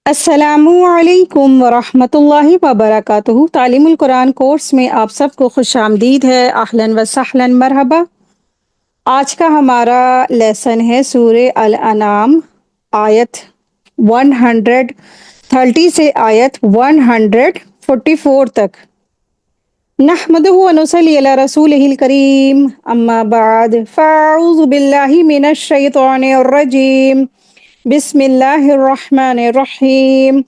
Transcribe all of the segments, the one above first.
السلام علیکم ورحمۃ اللہ وبرکاتہ۔ تعلیم القرآن کورس میں آپ سب کو خوش آمدید ہے۔ اہلاً و سہلاً، مرحبا۔ آج کا ہمارا لیسن ہے سورہ الانعام، آیت 130 سے آیت 144 تک۔ نحمدہ و نصلی علی رسولہ الکریم، اما بعد فاعوذ باللہ من الشیطان الرجیم، بسم اللہ الرحمن الرحیم۔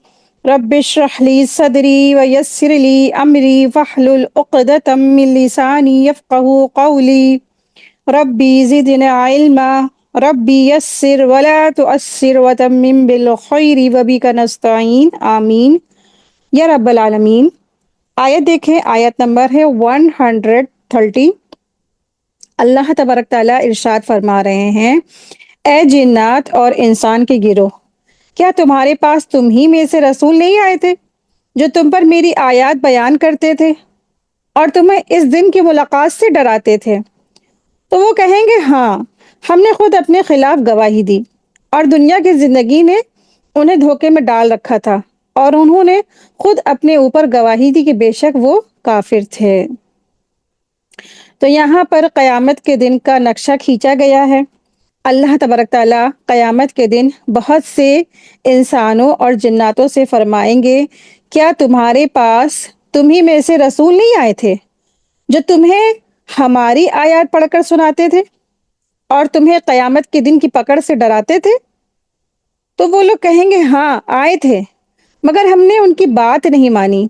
رب اشرح لی صدری ویسر لی امری واحلل عقدۃ من لسانی یفقہوا قولی، ربی زدنا علما، ربی یسر ولا تعسر وتمم بالخیر وبک نستعین، آمین یا رب العالمین۔ آیت دیکھیں، آیت نمبر ہے 130۔ اللہ تبارک تعالیٰ ارشاد فرما رہے ہیں، اے جنات اور انسان کے گروہ، کیا تمہارے پاس تم ہی میں سے رسول نہیں آئے تھے جو تم پر میری آیات بیان کرتے تھے اور تمہیں اس دن کی ملاقات سے ڈراتے تھے؟ تو وہ کہیں گے، ہاں، ہم نے خود اپنے خلاف گواہی دی اور دنیا کی زندگی نے انہیں دھوکے میں ڈال رکھا تھا، اور انہوں نے خود اپنے اوپر گواہی دی کہ بے شک وہ کافر تھے۔ تو یہاں پر قیامت کے دن کا نقشہ کھینچا گیا ہے۔ اللہ تبارک تعالیٰ قیامت کے دن بہت سے انسانوں اور جناتوں سے فرمائیں گے، کیا تمہارے پاس تم ہی میں سے رسول نہیں آئے تھے جو تمہیں ہماری آیات پڑھ کر سناتے تھے اور تمہیں قیامت کے دن کی پکڑ سے ڈراتے تھے؟ تو وہ لوگ کہیں گے، ہاں آئے تھے، مگر ہم نے ان کی بات نہیں مانی۔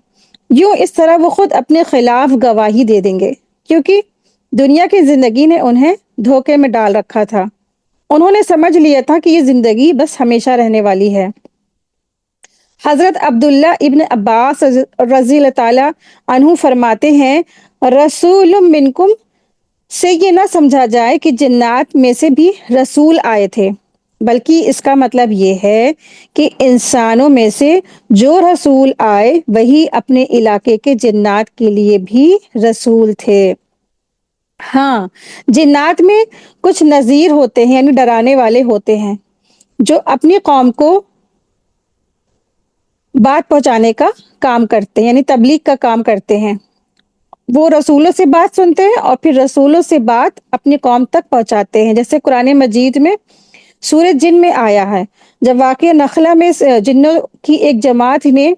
یوں اس طرح وہ خود اپنے خلاف گواہی دے دیں گے، کیونکہ دنیا کی زندگی نے انہیں دھوکے میں ڈال رکھا تھا۔ انہوں نے سمجھ لیا تھا کہ یہ زندگی بس ہمیشہ رہنے والی ہے۔ حضرت عبداللہ ابن عباس رضی اللہ تعالیٰ عنہ فرماتے ہیں، رسول منکم سے یہ نہ سمجھا جائے کہ جنات میں سے بھی رسول آئے تھے، بلکہ اس کا مطلب یہ ہے کہ انسانوں میں سے جو رسول آئے وہی اپنے علاقے کے جنات کے لیے بھی رسول تھے۔ ہاں، جنات میں کچھ نذیر ہوتے ہیں، یعنی ڈرانے والے ہوتے ہیں، جو اپنی قوم کو بات پہنچانے کا کام کرتے ہیں، یعنی تبلیغ کا کام کرتے ہیں۔ وہ رسولوں سے بات سنتے ہیں اور پھر رسولوں سے بات اپنی قوم تک پہنچاتے ہیں، جیسے قرآن مجید میں سورۃ جن میں آیا ہے، جب واقعہ نخلا میں جنوں کی ایک جماعت نے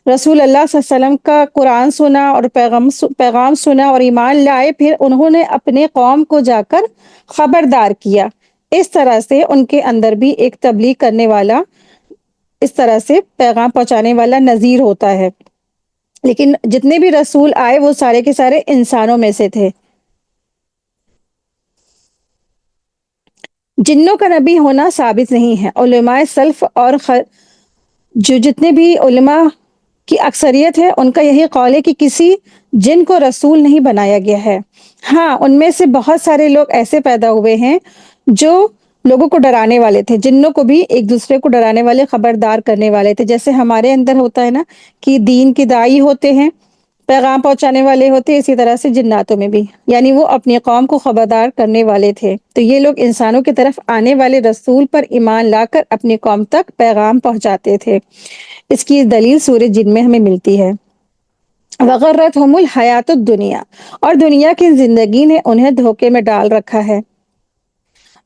رسول اللہ صلی اللہ علیہ وسلم کا قرآن سنا اور پیغام سنا اور ایمان لائے، پھر انہوں نے اپنے قوم کو جا کر خبردار کیا۔ اس طرح سے ان کے اندر بھی ایک تبلیغ کرنے والا، اس طرح سے پیغام پہنچانے والا نذیر ہوتا ہے۔ لیکن جتنے بھی رسول آئے وہ سارے کے سارے انسانوں میں سے تھے۔ جنوں کا نبی ہونا ثابت نہیں ہے۔ علماء سلف اور جو جتنے بھی علماء کی اکثریت ہے، ان کا یہی قول ہے کہ کسی جن کو رسول نہیں بنایا گیا ہے۔ ہاں، ان میں سے بہت سارے لوگ ایسے پیدا ہوئے ہیں جو لوگوں کو ڈرانے والے تھے، جنوں کو بھی ایک دوسرے کو ڈرانے والے، خبردار کرنے والے تھے، جیسے ہمارے اندر ہوتا ہے نا کہ دین کے داعی ہوتے ہیں، پیغام پہنچانے والے ہوتے ہیں، اسی طرح سے جناتوں میں بھی، یعنی وہ اپنی قوم کو خبردار کرنے والے تھے۔ تو یہ لوگ انسانوں کی طرف آنے والے رسول پر ایمان لا کر اپنی قوم تک پیغام پہنچاتے تھے۔ اس کی دلیل سورۃ جن میں ہمیں ملتی ہے۔ وغرتہم الحیات الدنیا، اور دنیا کی زندگی نے انہیں دھوکے میں ڈال رکھا ہے۔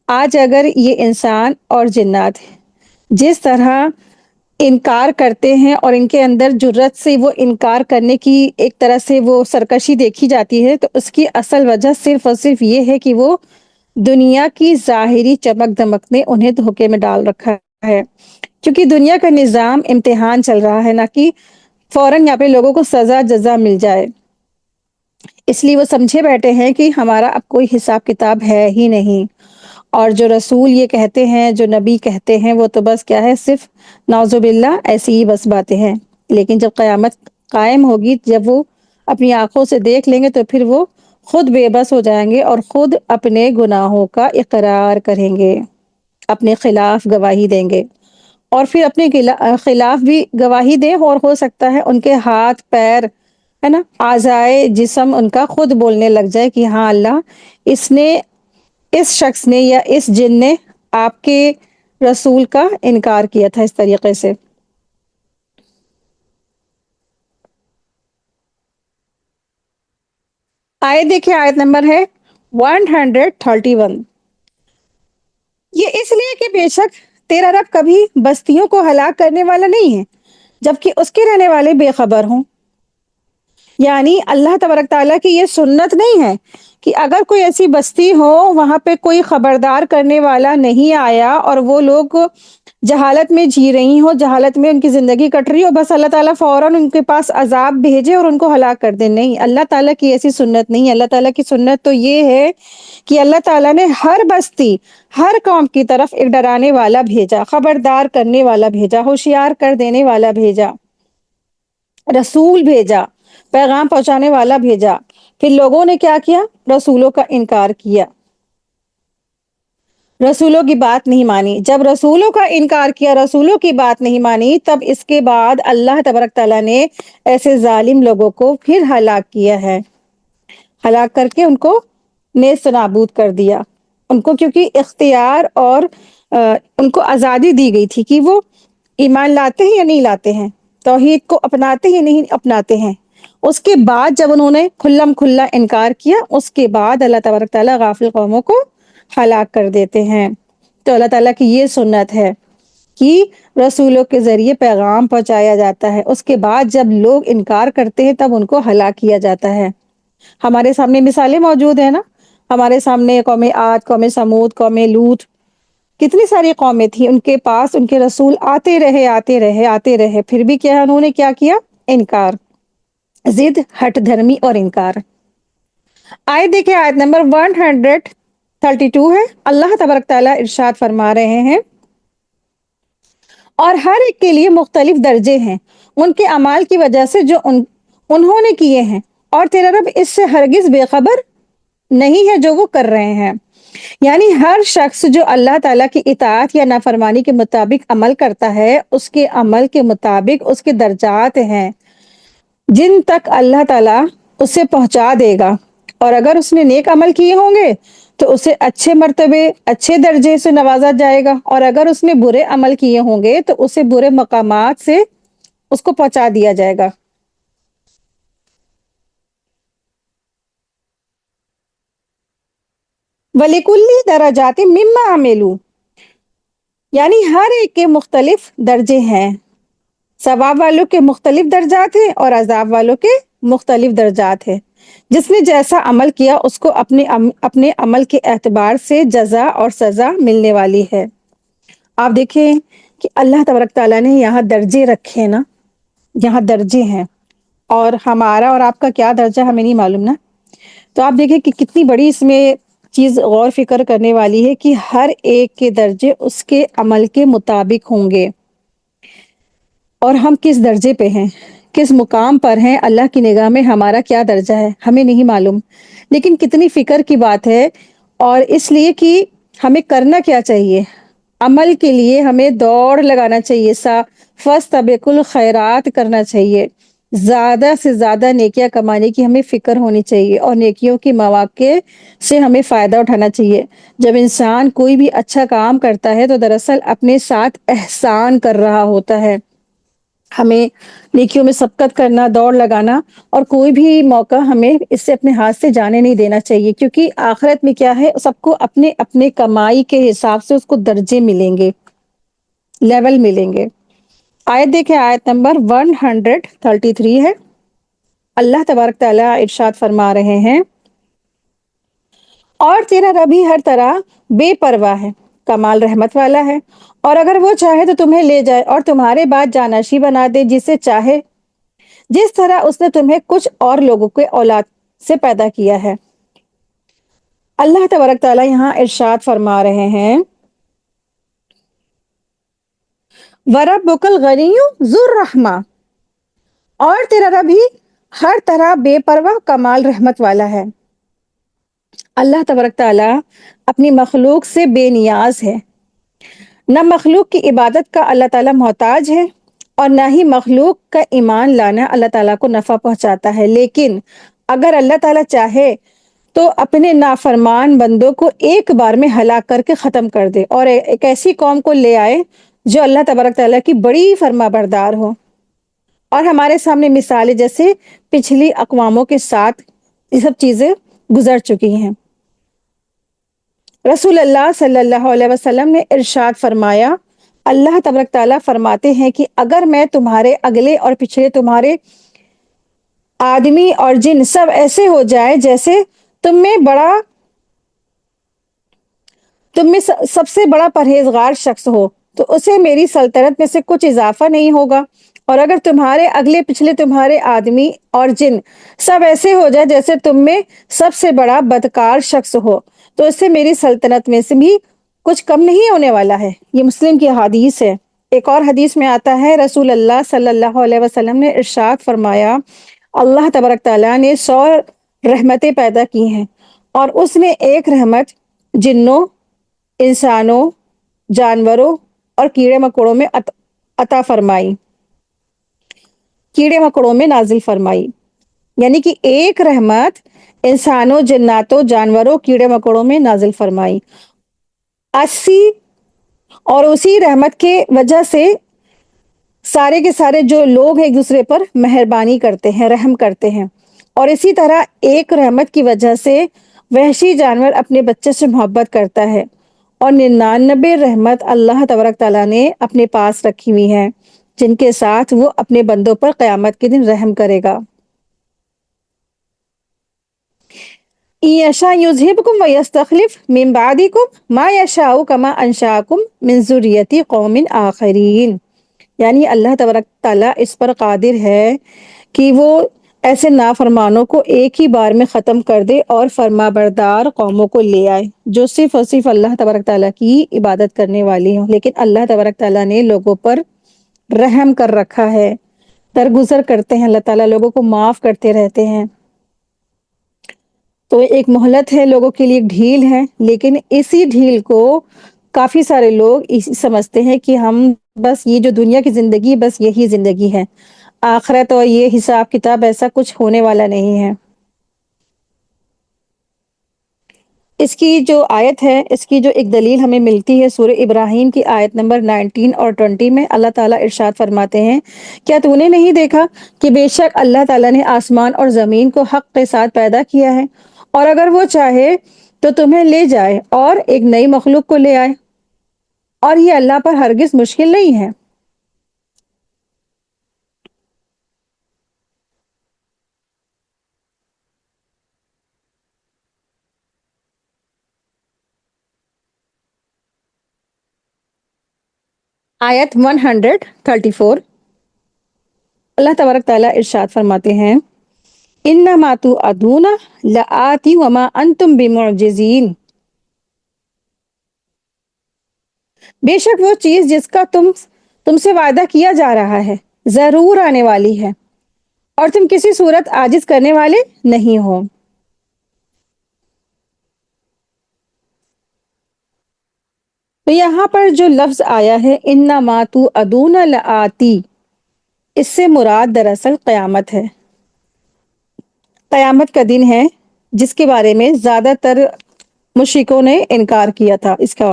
آج اگر یہ انسان اور جنات جس طرح انکار کرتے ہیں اور ان کے اندر جرات سے وہ انکار کرنے کی ایک طرح سے وہ سرکشی دیکھی جاتی ہے، تو اس کی اصل وجہ صرف اور صرف یہ ہے کہ وہ دنیا کی ظاہری چمک دمک نے انہیں دھوکے میں ڈال رکھا ہے۔ کیونکہ دنیا کا نظام امتحان چل رہا ہے، نہ کہ فوراً یہاں پہ لوگوں کو سزا جزا مل جائے، اس لیے وہ سمجھے بیٹھے ہیں کہ ہمارا اب کوئی حساب کتاب ہے ہی نہیں، اور جو رسول یہ کہتے ہیں، جو نبی کہتے ہیں، وہ تو بس کیا ہے، صرف نعوذ باللہ ایسی ہی بس باتیں ہیں۔ لیکن جب قیامت قائم ہوگی، جب وہ اپنی آنکھوں سے دیکھ لیں گے، تو پھر وہ خود بے بس ہو جائیں گے اور خود اپنے گناہوں کا اقرار کریں گے، اپنے خلاف گواہی دیں گے، اور پھر اپنے خلاف بھی گواہی دیں، اور ہو سکتا ہے ان کے ہاتھ پیر، ہے نا، اعضائے جسم ان کا خود بولنے لگ جائے کہ ہاں اللہ، اس شخص نے یا اس جن نے آپ کے رسول کا انکار کیا تھا اس طریقے سے۔ آیت دیکھیے، آیت نمبر ہے 131۔ یہ اس لیے کہ بے شک تیرا رب کبھی بستیوں کو ہلاک کرنے والا نہیں ہے جبکہ اس کے رہنے والے بے خبر ہوں۔ یعنی اللہ تبارک تعالیٰ کی یہ سنت نہیں ہے کہ اگر کوئی ایسی بستی ہو وہاں پہ کوئی خبردار کرنے والا نہیں آیا اور وہ لوگ جہالت میں جی رہی ہوں، جہالت میں ان کی زندگی کٹ رہی ہو، بس اللہ تعالیٰ فوراً ان کے پاس عذاب بھیجے اور ان کو ہلاک کر دے۔ نہیں، اللہ تعالیٰ کی ایسی سنت نہیں ہے۔ اللہ تعالیٰ کی سنت تو یہ ہے کہ اللہ تعالیٰ نے ہر بستی، ہر قوم کی طرف ایک ڈرانے والا بھیجا، خبردار کرنے والا بھیجا، ہوشیار کر دینے والا بھیجا، رسول بھیجا، پیغام پہنچانے والا بھیجا۔ پھر لوگوں نے کیا کیا؟ رسولوں کا انکار کیا، رسولوں کی بات نہیں مانی۔ جب رسولوں کا انکار کیا، رسولوں کی بات نہیں مانی، تب اس کے بعد اللہ تبارک تعالیٰ نے ایسے ظالم لوگوں کو پھر ہلاک کیا ہے، ہلاک کر کے ان کو نیست نابود کر دیا۔ ان کو کیونکہ اختیار اور ان کو آزادی دی گئی تھی کہ وہ ایمان لاتے ہیں یا نہیں لاتے ہیں، توحید کو اپناتے ہیں یا نہیں اپناتے ہیں۔ اس کے بعد جب انہوں نے کھلم کھلا انکار کیا، اس کے بعد اللہ تبارک تعالیٰ غافل قوموں کو ہلاک کر دیتے ہیں۔ تو اللہ تعالیٰ کی یہ سنت ہے کہ رسولوں کے ذریعے پیغام پہنچایا جاتا ہے، اس کے بعد جب لوگ انکار کرتے ہیں تب ان کو ہلاک کیا جاتا ہے۔ ہمارے سامنے مثالیں موجود ہیں نا، ہمارے سامنے قوم عاد، قوم سمود، قوم لوط، کتنی ساری قومیں تھیں، ان کے پاس ان کے رسول آتے رہے آتے رہے آتے رہے، پھر بھی کیا انہوں نے کیا کیا؟ انکار، ضد، ہٹ دھرمی اور انکار۔ آیت دیکھیں، آیت نمبر 132 ہے۔ اللہ تبارک تعالیٰ ارشاد فرما رہے ہیں، اور ہر ایک کے لیے مختلف درجے ہیں ان کے اعمال کی وجہ سے جو انہوں نے کیے ہیں، اور تیرا رب اس سے ہرگز بے خبر نہیں ہے جو وہ کر رہے ہیں۔ یعنی ہر شخص جو اللہ تعالیٰ کی اطاعت یا نافرمانی کے مطابق عمل کرتا ہے، اس کے عمل کے مطابق اس کے درجات ہیں جن تک اللہ تعالیٰ اسے پہنچا دے گا۔ اور اگر اس نے نیک عمل کیے ہوں گے تو اسے اچھے مرتبے، اچھے درجے سے نوازا جائے گا، اور اگر اس نے برے عمل کیے ہوں گے تو اسے برے مقامات سے اس کو پہنچا دیا جائے گا۔ وَلِكُلِّ دَرَجَاتٍ مِّمَّا عَمِلُوا، یعنی ہر ایک کے مختلف درجے ہیں، ثواب والوں کے مختلف درجات ہیں اور عذاب والوں کے مختلف درجات ہیں۔ جس نے جیسا عمل کیا اس کو اپنے عمل کے اعتبار سے جزا اور سزا ملنے والی ہے۔ آپ دیکھیں کہ اللہ تبارک تعالیٰ نے یہاں درجے رکھے نا، یہاں درجے ہیں، اور ہمارا اور آپ کا کیا درجہ ہمیں نہیں معلوم نا۔ تو آپ دیکھیں کہ کتنی بڑی اس میں چیز غور فکر کرنے والی ہے کہ ہر ایک کے درجے اس کے عمل کے مطابق ہوں گے، اور ہم کس درجے پہ ہیں، کس مقام پر ہیں، اللہ کی نگاہ میں ہمارا کیا درجہ ہے ہمیں نہیں معلوم۔ لیکن کتنی فکر کی بات ہے، اور اس لیے کہ ہمیں کرنا کیا چاہیے، عمل کے لیے ہمیں دوڑ لگانا چاہیے، فاستبقوا الخیرات کرنا چاہیے، زیادہ سے زیادہ نیکیاں کمانے کی ہمیں فکر ہونی چاہیے، اور نیکیوں کے مواقع سے ہمیں فائدہ اٹھانا چاہیے۔ جب انسان کوئی بھی اچھا کام کرتا ہے تو دراصل اپنے ساتھ احسان کر رہا ہوتا ہے۔ ہمیں نیکیوں میں سبقت کرنا، دوڑ لگانا، اور کوئی بھی موقع ہمیں اس سے اپنے ہاتھ سے جانے نہیں دینا چاہیے، کیونکہ آخرت میں کیا ہے، سب کو اپنے اپنے کمائی کے حساب سے اس کو درجے ملیں گے، لیول ملیں گے۔ آیت دیکھیں، آیت نمبر 133 ہے۔ اللہ تبارک تعالیٰ ارشاد فرما رہے ہیں، اور تیرا رب ہی ہر طرح بے پرواہ ہے، کمال رحمت والا ہے، اور اگر وہ چاہے تو تمہیں لے جائے اور تمہارے بعد جانشین بنا دے جسے چاہے، جس طرح اس نے تمہیں کچھ اور لوگوں کے اولاد سے پیدا کیا ہے۔ اللہ تبارک تعالیٰ یہاں ارشاد فرما رہے ہیں، وَرَبُّكَ الْغَنِيُّ ذُو الرَّحْمَةِ، اور تیرا رب ہی ہر طرح بے پرواہ کمال رحمت والا ہے۔ اللہ تبارک تعالیٰ اپنی مخلوق سے بے نیاز ہے، نہ مخلوق کی عبادت کا اللہ تعالیٰ محتاج ہے، اور نہ ہی مخلوق کا ایمان لانا اللہ تعالیٰ کو نفع پہنچاتا ہے۔ لیکن اگر اللہ تعالیٰ چاہے تو اپنے نافرمان بندوں کو ایک بار میں ہلاک کر کے ختم کر دے، اور ایک ایسی قوم کو لے آئے جو اللہ تبارک تعالیٰ کی بڑی فرما بردار ہو۔ اور ہمارے سامنے مثالیں جیسے پچھلی اقواموں کے ساتھ یہ سب چیزیں گزر چکی ہیں۔ رسول اللہ صلی اللہ علیہ وسلم نے ارشاد فرمایا، اللہ تبارک تعالیٰ فرماتے ہیں کہ اگر میں تمہارے اگلے اور پچھلے تمہارے آدمی اور جن سب ایسے ہو جائے جیسے تم میں بڑا تم میں سب سے بڑا پرہیزگار شخص ہو تو اسے میری سلطنت میں سے کچھ اضافہ نہیں ہوگا، اور اگر تمہارے اگلے پچھلے تمہارے آدمی اور جن سب ایسے ہو جائے جیسے تم میں سب سے بڑا بدکار شخص ہو تو اس سے میری سلطنت میں سے بھی کچھ کم نہیں ہونے والا ہے۔ یہ مسلم کی حدیث ہے۔ ایک اور حدیث میں آتا ہے، رسول اللہ صلی اللہ علیہ وسلم نے ارشاد فرمایا، اللہ تبارک تعالیٰ نے 100 رحمتیں پیدا کی ہیں اور اس میں ایک رحمت جنوں، انسانوں، جانوروں اور کیڑے مکوڑوں میں عطا فرمائی، کیڑے مکوڑوں میں نازل فرمائی۔ یعنی کہ ایک رحمت انسانوں، جناتوں، جانوروں، کیڑے مکوڑوں میں نازل فرمائی، اور اسی رحمت کے وجہ سے سارے کے سارے جو لوگ ہیں ایک دوسرے پر مہربانی کرتے ہیں، رحم کرتے ہیں، اور اسی طرح ایک رحمت کی وجہ سے وحشی جانور اپنے بچے سے محبت کرتا ہے، اور 99 رحمت اللہ تبارک تعالیٰ نے اپنے پاس رکھی ہوئی ہیں جن کے ساتھ وہ اپنے بندوں پر قیامت کے دن رحم کرے گا۔ یشاء یذہبکم ویستخلف من بعدکم ما یشاء کما انشاکم من ذریۃ قوم آخرین۔ یعنی اللہ تبارک تعالیٰ اس پر قادر ہے کہ وہ ایسے نافرمانوں کو ایک ہی بار میں ختم کر دے اور فرما بردار قوموں کو لے آئے جو صرف اور صرف اللہ تبارک تعالیٰ کی عبادت کرنے والی ہوں۔ لیکن اللہ تبارک تعالیٰ نے لوگوں پر رحم کر رکھا ہے، درگزر کرتے ہیں، اللہ تعالیٰ لوگوں کو معاف کرتے رہتے ہیں۔ تو ایک مہلت ہے، لوگوں کے لیے ایک ڈھیل ہے، لیکن اسی ڈھیل کو کافی سارے لوگ سمجھتے ہیں کہ ہم بس یہ جو دنیا کی زندگی بس یہی زندگی ہے، آخرت اور یہ حساب کتاب ایسا کچھ ہونے والا نہیں ہے۔ اس کی جو آیت ہے، اس کی جو ایک دلیل ہمیں ملتی ہے سورہ ابراہیم کی آیت نمبر 19 اور 20 میں اللہ تعالیٰ ارشاد فرماتے ہیں، کیا تو نے نہیں دیکھا کہ بے شک اللہ تعالیٰ نے آسمان اور زمین کو حق کے ساتھ پیدا کیا ہے، اور اگر وہ چاہے تو تمہیں لے جائے اور ایک نئی مخلوق کو لے آئے، اور یہ اللہ پر ہرگز مشکل نہیں ہے۔ آیت 134، اللہ تبارک تعالیٰ ارشاد فرماتے ہیں، انما توعدون لآت وما انتم بمعجزین۔ بے شک وہ چیز جس کا تم سے وعدہ کیا جا رہا ہے ضرور آنے والی ہے، اور تم کسی صورت عاجز کرنے والے نہیں ہو۔ تو یہاں پر جو لفظ آیا ہے انما توعدون لآتی، اس سے مراد دراصل قیامت ہے، قیامت کا دن ہے جس کے بارے میں زیادہ تر مشرکوں نے انکار کیا تھا اس کا۔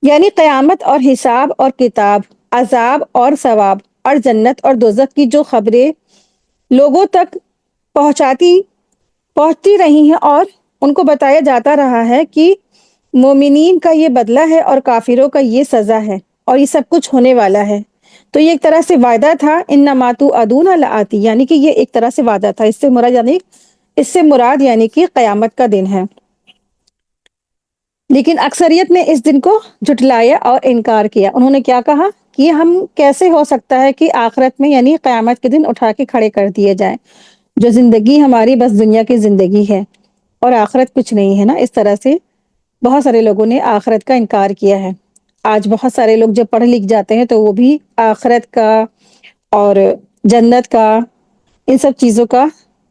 یعنی قیامت اور حساب اور کتاب، عذاب اور ثواب، اور جنت اور دوزخ کی جو خبریں لوگوں تک پہنچتی رہی ہیں اور ان کو بتایا جاتا رہا ہے کہ مومنین کا یہ بدلہ ہے اور کافروں کا یہ سزا ہے اور یہ سب کچھ ہونے والا ہے، تو یہ ایک طرح سے وعدہ تھا، انما توعدون لآتی، یعنی کہ یہ ایک طرح سے وعدہ تھا، اس سے مراد یعنی کہ قیامت کا دن ہے۔ لیکن اکثریت نے اس دن کو جھٹلایا اور انکار کیا۔ انہوں نے کیا کہا کہ ہم کیسے ہو سکتا ہے کہ آخرت میں یعنی قیامت کے دن اٹھا کے کھڑے کر دیے جائیں، جو زندگی ہماری بس دنیا کی زندگی ہے اور آخرت کچھ نہیں ہے نا۔ اس طرح سے بہت سارے لوگوں نے آخرت کا انکار کیا ہے۔ آج بہت سارے لوگ جب پڑھ لکھ جاتے ہیں تو وہ بھی آخرت کا اور جنت کا، ان سب چیزوں کا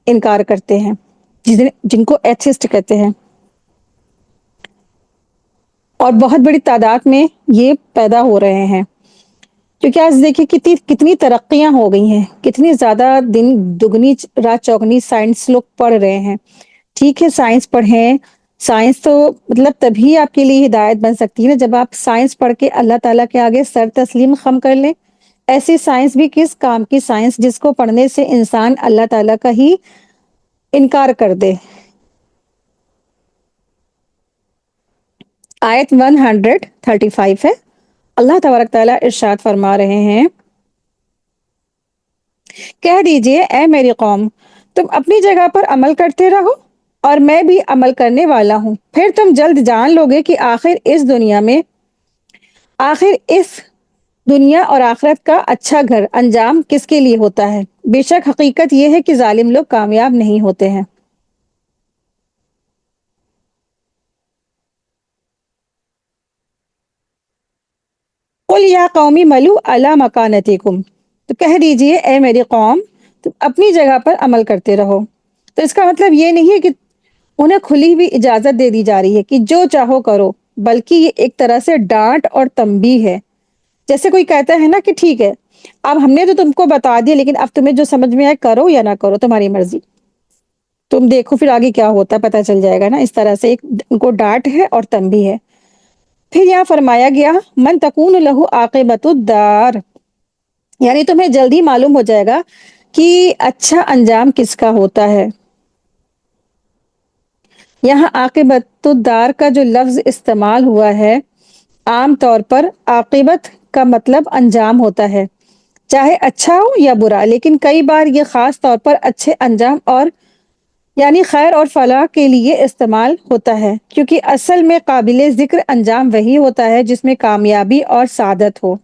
انکار کرتے ہیں، جن کو ایتھسٹ کہتے ہیں، اور بہت بڑی تعداد میں یہ پیدا ہو رہے ہیں، کیونکہ آج دیکھیں کتنی ترقیاں ہو گئی ہیں، کتنی زیادہ دن دگنی رات چوگنی سائنس لوگ پڑھ رہے ہیں۔ ٹھیک ہے سائنس پڑھیں، سائنس تو مطلب تبھی آپ کے لیے ہدایت بن سکتی ہے نا جب آپ سائنس پڑھ کے اللہ تعالیٰ کے آگے سر تسلیم خم کر لیں، ایسی سائنس بھی کس کام کی سائنس جس کو پڑھنے سے انسان اللہ تعالیٰ کا ہی انکار کر دے۔ آیت 135 ہے۔ اللہ تبارک تعالیٰ ارشاد فرما رہے ہیں، کہہ دیجئے اے میری قوم، تم اپنی جگہ پر عمل کرتے رہو اور میں بھی عمل کرنے والا ہوں، پھر تم جلد جان لوگے کہ آخر اس دنیا اور آخرت کا اچھا گھر انجام کس کے لیے ہوتا ہے۔ بے شک حقیقت یہ ہے کہ ظالم لوگ کامیاب نہیں ہوتے ہیں۔ قل یا قومی ملو علی مکانتکم، تو کہہ دیجئے اے میری قوم، تم اپنی جگہ پر عمل کرتے رہو۔ تو اس کا مطلب یہ نہیں ہے کہ انہیں کھلی ہوئی اجازت دے دی جا رہی ہے کہ جو چاہو کرو، بلکہ یہ ایک طرح سے ڈانٹ اور تنبیہ ہے۔ جیسے کوئی کہتا ہے نا کہ ٹھیک ہے، اب ہم نے تو تم کو بتا دیا، لیکن اب تمہیں جو سمجھ میں آئے کرو یا نہ کرو، تمہاری مرضی، تم دیکھو پھر آگے کیا ہوتا ہے، پتہ چل جائے گا نا۔ اس طرح سے ایک ان کو ڈانٹ ہے اور تنبیہ ہے۔ پھر یہاں فرمایا گیا من تکون لہ عاقبۃ الدار، یعنی تمہیں جلدی معلوم ہو جائے گا کہ اچھا انجام کس کا ہوتا ہے۔ یہاں عاقبۃ الدار کا جو لفظ استعمال ہوا ہے، عام طور پر عاقبت کا مطلب انجام ہوتا ہے، چاہے اچھا ہو یا برا، لیکن کئی بار یہ خاص طور پر اچھے انجام اور یعنی خیر اور فلاح کے لیے استعمال ہوتا ہے، کیونکہ اصل میں قابل ذکر انجام وہی ہوتا ہے جس میں کامیابی اور سعادت ہو۔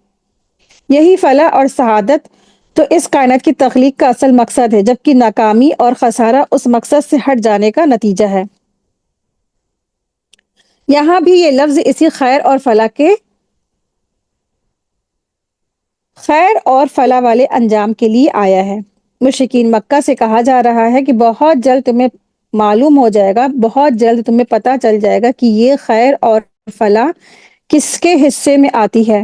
یہی فلاح اور سعادت تو اس کائنات کی تخلیق کا اصل مقصد ہے، جبکہ ناکامی اور خسارہ اس مقصد سے ہٹ جانے کا نتیجہ ہے۔ یہاں بھی یہ لفظ اسی خیر اور فلاح والے انجام کے لیے آیا ہے۔ مشرکین مکہ سے کہا جا رہا ہے کہ بہت جلد تمہیں معلوم ہو جائے گا، بہت جلد تمہیں پتہ چل جائے گا کہ یہ خیر اور فلاح کس کے حصے میں آتی ہے۔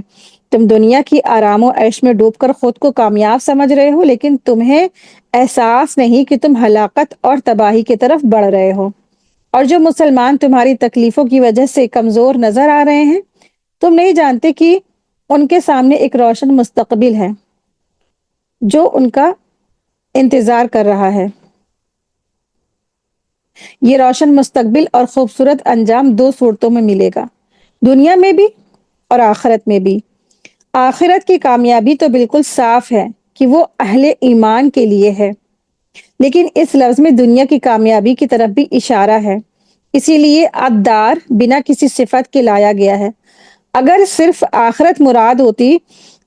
تم دنیا کی آرام و عیش میں ڈوب کر خود کو کامیاب سمجھ رہے ہو، لیکن تمہیں احساس نہیں کہ تم ہلاکت اور تباہی کی طرف بڑھ رہے ہو۔ اور جو مسلمان تمہاری تکلیفوں کی وجہ سے کمزور نظر آ رہے ہیں، تم نہیں جانتے کہ ان کے سامنے ایک روشن مستقبل ہے جو ان کا انتظار کر رہا ہے۔ یہ روشن مستقبل اور خوبصورت انجام دو صورتوں میں ملے گا، دنیا میں بھی اور آخرت میں بھی۔ آخرت کی کامیابی تو بالکل صاف ہے کہ وہ اہل ایمان کے لیے ہے، لیکن اس لفظ میں دنیا کی کامیابی کی طرف بھی اشارہ ہے، اسی لیے الدار بنا کسی صفت کے لایا گیا ہے۔ اگر صرف آخرت مراد ہوتی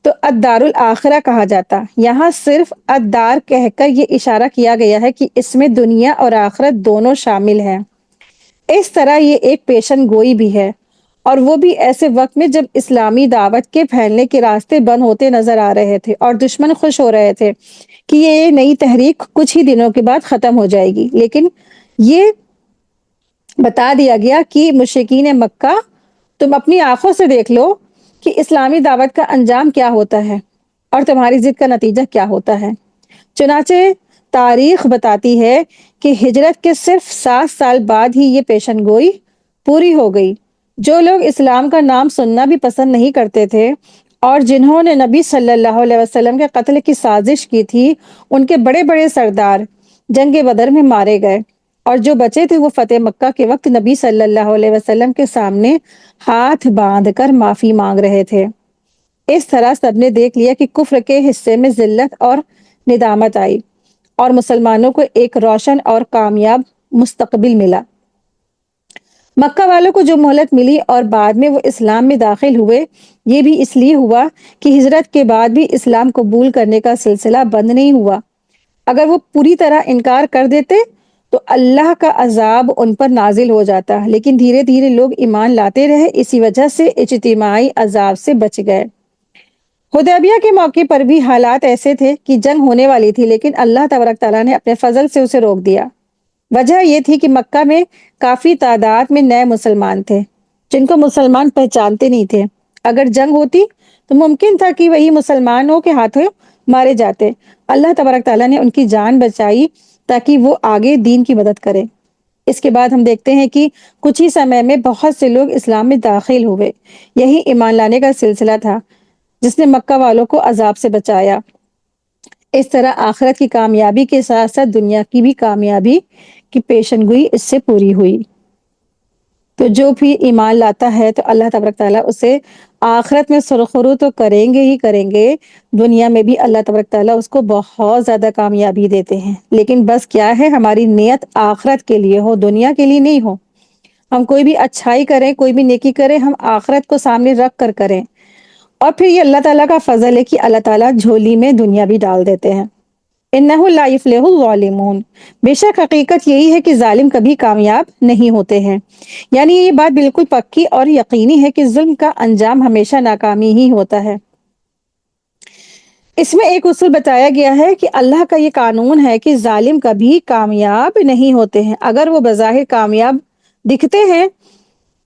تو الدار الآخرہ کہا جاتا، یہاں صرف الدار کہہ کر یہ اشارہ کیا گیا ہے کہ اس میں دنیا اور آخرت دونوں شامل ہیں۔ اس طرح یہ ایک پیشن گوئی بھی ہے، اور وہ بھی ایسے وقت میں جب اسلامی دعوت کے پھیلنے کے راستے بند ہوتے نظر آ رہے تھے اور دشمن خوش ہو رہے تھے کہ یہ نئی تحریک کچھ ہی دنوں کے بعد ختم ہو جائے گی، لیکن یہ بتا دیا گیا کہ مشرکین مکہ، تم اپنی آنکھوں سے دیکھ لو کہ اسلامی دعوت کا انجام کیا ہوتا ہے اور تمہاری ضد کا نتیجہ کیا ہوتا ہے۔ چنانچہ تاریخ بتاتی ہے کہ ہجرت کے صرف 7 سال بعد ہی یہ پیشن گوئی پوری ہو گئی۔ جو لوگ اسلام کا نام سننا بھی پسند نہیں کرتے تھے اور جنہوں نے نبی صلی اللہ علیہ وسلم کے قتل کی سازش کی تھی، ان کے بڑے بڑے سردار جنگ بدر میں مارے گئے، اور جو بچے تھے وہ فتح مکہ کے وقت نبی صلی اللہ علیہ وسلم کے سامنے ہاتھ باندھ کر معافی مانگ رہے تھے۔ اس طرح سب نے دیکھ لیا کہ کفر کے حصے میں ذلت اور ندامت آئی، اور مسلمانوں کو ایک روشن اور کامیاب مستقبل ملا۔ مکہ والوں کو جو مہلت ملی اور بعد میں وہ اسلام میں داخل ہوئے، یہ بھی اس لیے ہوا کہ ہجرت کے بعد بھی اسلام قبول کرنے کا سلسلہ بند نہیں ہوا۔ اگر وہ پوری طرح انکار کر دیتے تو اللہ کا عذاب ان پر نازل ہو جاتا، لیکن دھیرے دھیرے لوگ ایمان لاتے رہے، اسی وجہ سے اجتماعی عذاب سے بچ گئے۔ حدیبیہ کے موقع پر بھی حالات ایسے تھے کہ جنگ ہونے والی تھی، لیکن اللہ تبارک تعالیٰ نے اپنے فضل سے اسے روک دیا۔ وجہ یہ تھی کہ مکہ میں کافی تعداد میں نئے مسلمان تھے جن کو مسلمان پہچانتے نہیں تھے۔ اگر جنگ ہوتی تو ممکن تھا کہ وہی مسلمانوں کے ہاتھوں مارے جاتے۔ اللہ تبارک تعالیٰ نے ان کی جان بچائی تاکہ وہ آگے دین کی مدد کرے۔ اس کے بعد ہم دیکھتے ہیں کہ کچھ ہی سمے میں بہت سے لوگ اسلام میں داخل ہوئے۔ یہی ایمان لانے کا سلسلہ تھا جس نے مکہ والوں کو عذاب سے بچایا۔ اس طرح آخرت کی کامیابی کے ساتھ ساتھ دنیا کی بھی کامیابی کی پیشن گوئی اس سے پوری ہوئی۔ تو جو بھی ایمان لاتا ہے تو اللہ تبارک تعالیٰ اسے آخرت میں سرخرو تو کریں گے ہی کریں گے، دنیا میں بھی اللہ تبارک تعالیٰ اس کو بہت زیادہ کامیابی دیتے ہیں، لیکن بس کیا ہے ہماری نیت آخرت کے لیے ہو، دنیا کے لیے نہیں ہو۔ ہم کوئی بھی اچھائی کریں، کوئی بھی نیکی کریں، ہم آخرت کو سامنے رکھ کر کریں، اور پھر یہ اللہ تعالیٰ کا فضل ہے کہ اللہ تعالیٰ جھولی میں دنیا بھی ڈال دیتے ہیں۔ انہ لا یفلح الظالمون، بے شک حقیقت یہی ہے کہ ظالم کبھی کامیاب نہیں ہوتے ہیں، یعنی یہ بات بالکل پکی اور یقینی ہے کہ ظلم کا انجام ہمیشہ ناکامی ہی ہوتا ہے۔ اس میں ایک اصول بتایا گیا ہے کہ اللہ کا یہ قانون ہے کہ ظالم کبھی کامیاب نہیں ہوتے ہیں۔ اگر وہ بظاہر کامیاب دکھتے ہیں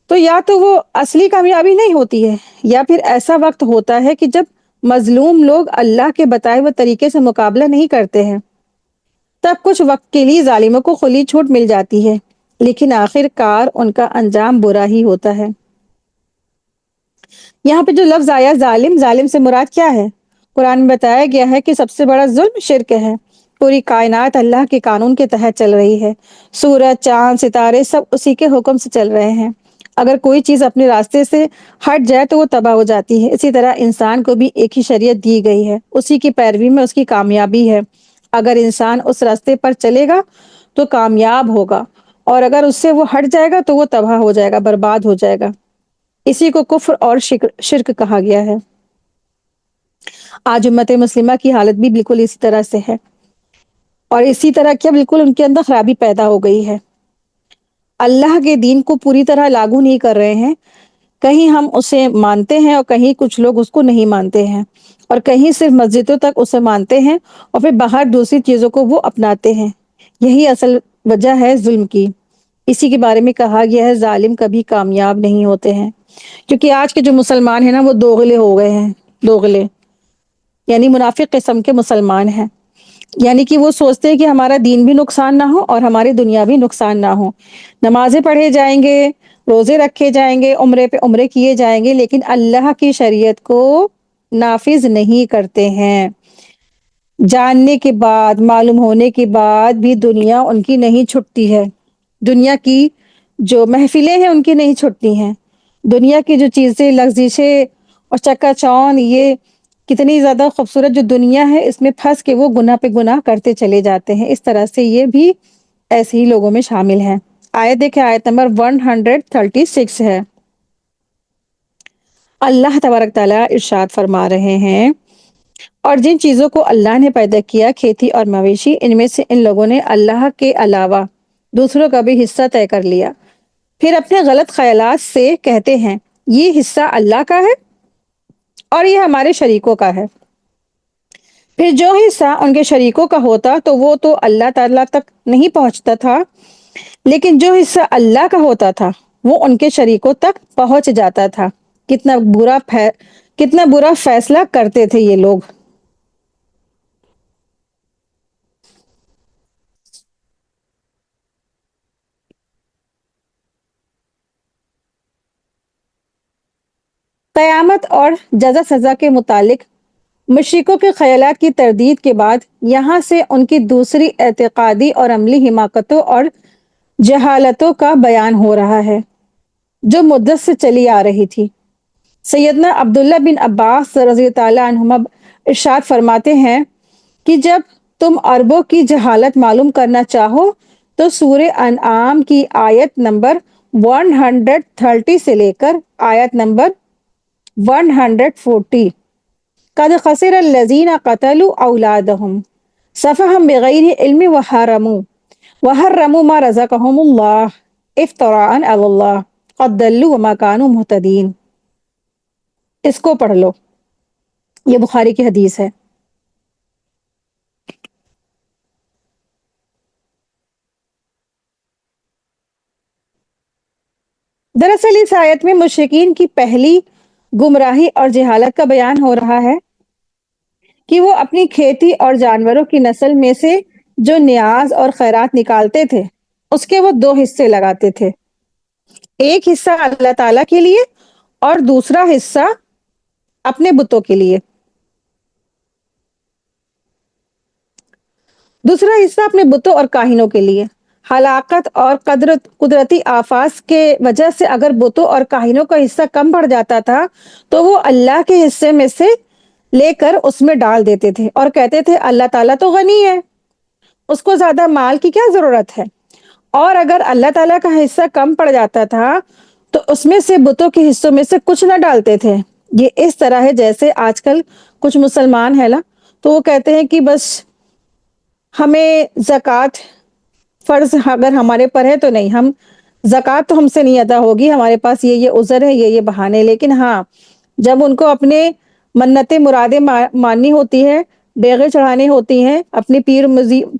تو یا تو وہ اصلی کامیابی نہیں ہوتی ہے، یا پھر ایسا وقت ہوتا ہے کہ جب مظلوم لوگ اللہ کے بتائے ہوئے طریقے سے مقابلہ نہیں کرتے ہیں، تب کچھ وقت کے لیے ظالموں کو کھلی چھوٹ مل جاتی ہے، لیکن آخر کار ان کا انجام برا ہی ہوتا ہے۔ یہاں پہ جو لفظ آیا ظالم، ظالم سے مراد کیا ہے؟ قرآن میں بتایا گیا ہے کہ سب سے بڑا ظلم شرک ہے۔ پوری کائنات اللہ کے قانون کے تحت چل رہی ہے، سورج، چاند، ستارے سب اسی کے حکم سے چل رہے ہیں۔ اگر کوئی چیز اپنے راستے سے ہٹ جائے تو وہ تباہ ہو جاتی ہے۔ اسی طرح انسان کو بھی ایک ہی شریعت دی گئی ہے، اسی کی پیروی میں اس کی کامیابی ہے۔ اگر انسان اس راستے پر چلے گا تو کامیاب ہوگا، اور اگر اس سے وہ ہٹ جائے گا تو وہ تباہ ہو جائے گا، برباد ہو جائے گا۔ اسی کو کفر اور شرک کہا گیا ہے۔ آج امت مسلمہ کی حالت بھی بالکل اسی طرح سے ہے، اور اسی طرح کیا بالکل ان کے اندر خرابی پیدا ہو گئی ہے۔ اللہ کے دین کو پوری طرح لاگو نہیں کر رہے ہیں، کہیں ہم اسے مانتے ہیں اور کہیں کچھ لوگ اس کو نہیں مانتے ہیں، اور کہیں صرف مسجدوں تک اسے مانتے ہیں اور پھر باہر دوسری چیزوں کو وہ اپناتے ہیں۔ یہی اصل وجہ ہے ظلم کی۔ اسی کے بارے میں کہا گیا ہے ظالم کبھی کامیاب نہیں ہوتے ہیں، کیونکہ آج کے جو مسلمان ہیں نا وہ دوغلے ہو گئے ہیں، دوغلے یعنی منافق قسم کے مسلمان ہیں، یعنی کہ وہ سوچتے ہیں کہ ہمارا دین بھی نقصان نہ ہو اور ہماری دنیا بھی نقصان نہ ہو۔ نمازیں پڑھے جائیں گے، روزے رکھے جائیں گے، عمرے پہ عمرے کیے جائیں گے، لیکن اللہ کی شریعت کو نافذ نہیں کرتے ہیں۔ جاننے کے بعد، معلوم ہونے کے بعد بھی دنیا ان کی نہیں چھٹتی ہے، دنیا کی جو محفلیں ہیں ان کی نہیں چھٹتی ہیں، دنیا کی جو چیزیں، لغزشیں اور چکا چون، یہ کتنی زیادہ خوبصورت جو دنیا ہے اس میں پھنس کے وہ گناہ پہ گناہ کرتے چلے جاتے ہیں۔ اس طرح سے یہ بھی ایسے ہی لوگوں میں شامل ہیں۔ آیت دیکھیں، آیت نمبر 136 ہے۔ اللہ تبارک تعالیٰ ارشاد فرما رہے ہیں، اور جن چیزوں کو اللہ نے پیدا کیا، کھیتی اور مویشی، ان میں سے ان لوگوں نے اللہ کے علاوہ دوسروں کا بھی حصہ طے کر لیا، پھر اپنے غلط خیالات سے کہتے ہیں یہ حصہ اللہ کا ہے اور یہ ہمارے شریکوں کا ہے۔ پھر جو حصہ ان کے شریکوں کا ہوتا تو وہ تو اللہ تعالیٰ تک نہیں پہنچتا تھا، لیکن جو حصہ اللہ کا ہوتا تھا وہ ان کے شریکوں تک پہنچ جاتا تھا۔ کتنا برا فیصلہ کرتے تھے یہ لوگ۔ قیامت اور جزا سزا کے متعلق مشرکوں کے خیالات کی تردید کے بعد یہاں سے ان کی دوسری اعتقادی اور عملی حماقتوں اور جہالتوں کا بیان ہو رہا ہے جو مدت سے چلی آ رہی تھی۔ سیدنا عبداللہ بن عباس رضی اللہ عنہما ارشاد فرماتے ہیں کہ جب تم عربوں کی جہالت معلوم کرنا چاہو تو سورہ انعام کی آیت نمبر 130 سے لے کر آیت نمبر 140، قد خسر الذین قتلوا اولادہم سفہا بغیر علم وحرموا ما رزقہم اللہ افتراء علی اللہ قد ضلوا وما كانوا مہتدین۔ اس کو پڑھ لو، یہ بخاری کی حدیث ہے۔ دراصل اس آیت میں مشرکین کی پہلی گمراہی اور جہالت کا بیان ہو رہا ہے کہ وہ اپنی کھیتی اور جانوروں کی نسل میں سے جو نیاز اور خیرات نکالتے تھے اس کے وہ دو حصے لگاتے تھے، ایک حصہ اللہ تعالیٰ کے لیے اور دوسرا حصہ اپنے بتوں کے لیے، دوسرا حصہ اپنے بتوں اور کاہنوں کے لیے۔ ہلاکت اور قدرتی آفات کے وجہ سے اگر بتوں اور کاہنوں کا حصہ کم پڑ جاتا تھا تو وہ اللہ کے حصے میں سے لے کر اس میں ڈال دیتے تھے اور کہتے تھے اللہ تعالیٰ تو غنی ہے، اس کو زیادہ مال کی کیا ضرورت ہے۔ اور اگر اللہ تعالیٰ کا حصہ کم پڑ جاتا تھا تو اس میں سے بتوں کے حصوں میں سے کچھ نہ ڈالتے تھے۔ یہ اس طرح ہے جیسے آج کل کچھ مسلمان ہے نا، تو وہ کہتے ہیں کہ بس ہمیں زکوٰۃ فرض اگر ہمارے پر ہے تو نہیں، ہم زکوٰۃ تو ہم سے نہیں ادا ہوگی، ہمارے پاس یہ عذر ہے، یہ بہانے، لیکن ہاں جب ان کو اپنے منتیں مرادیں ماننی ہوتی ہے، بیغیں چڑھانی ہوتی ہیں اپنے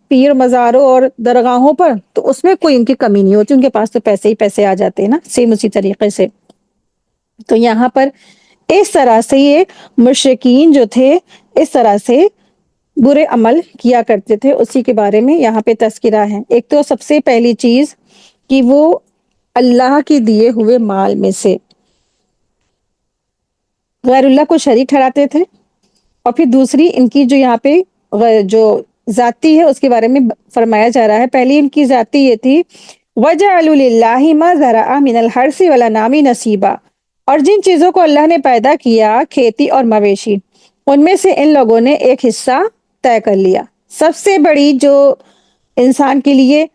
پیر مزاروں اور درگاہوں پر، تو اس میں کوئی ان کی کمی نہیں ہوتی، ان کے پاس تو پیسے ہی پیسے آ جاتے ہیں نا، سیم اسی طریقے سے۔ تو یہاں پر اس طرح سے یہ مشرکین جو تھے اس طرح سے برے عمل کیا کرتے تھے، اسی کے بارے میں یہاں پہ تذکرہ ہے۔ ایک تو سب سے پہلی چیز کہ وہ اللہ کے دیے ہوئے مال میں سے غیر اللہ کو شریک ٹھہراتے تھے، اور پھر دوسری ان کی جو یہاں پہ جو ذاتی ہے اس کے بارے میں فرمایا جا رہا ہے۔ پہلی ان کی ذاتی یہ تھی وَجَعَلُوا لِلَّهِ مَا ذَرَعَ مِنَ الْحَرْثِ وَالْأَنْعَامِ نَصِيبًا، اور جن چیزوں کو اللہ نے پیدا کیا، کھیتی اور مویشی، ان میں سے ان لوگوں نے ایک حصہ طے کر لیا۔ سب سے بڑی جو انسان کے لیے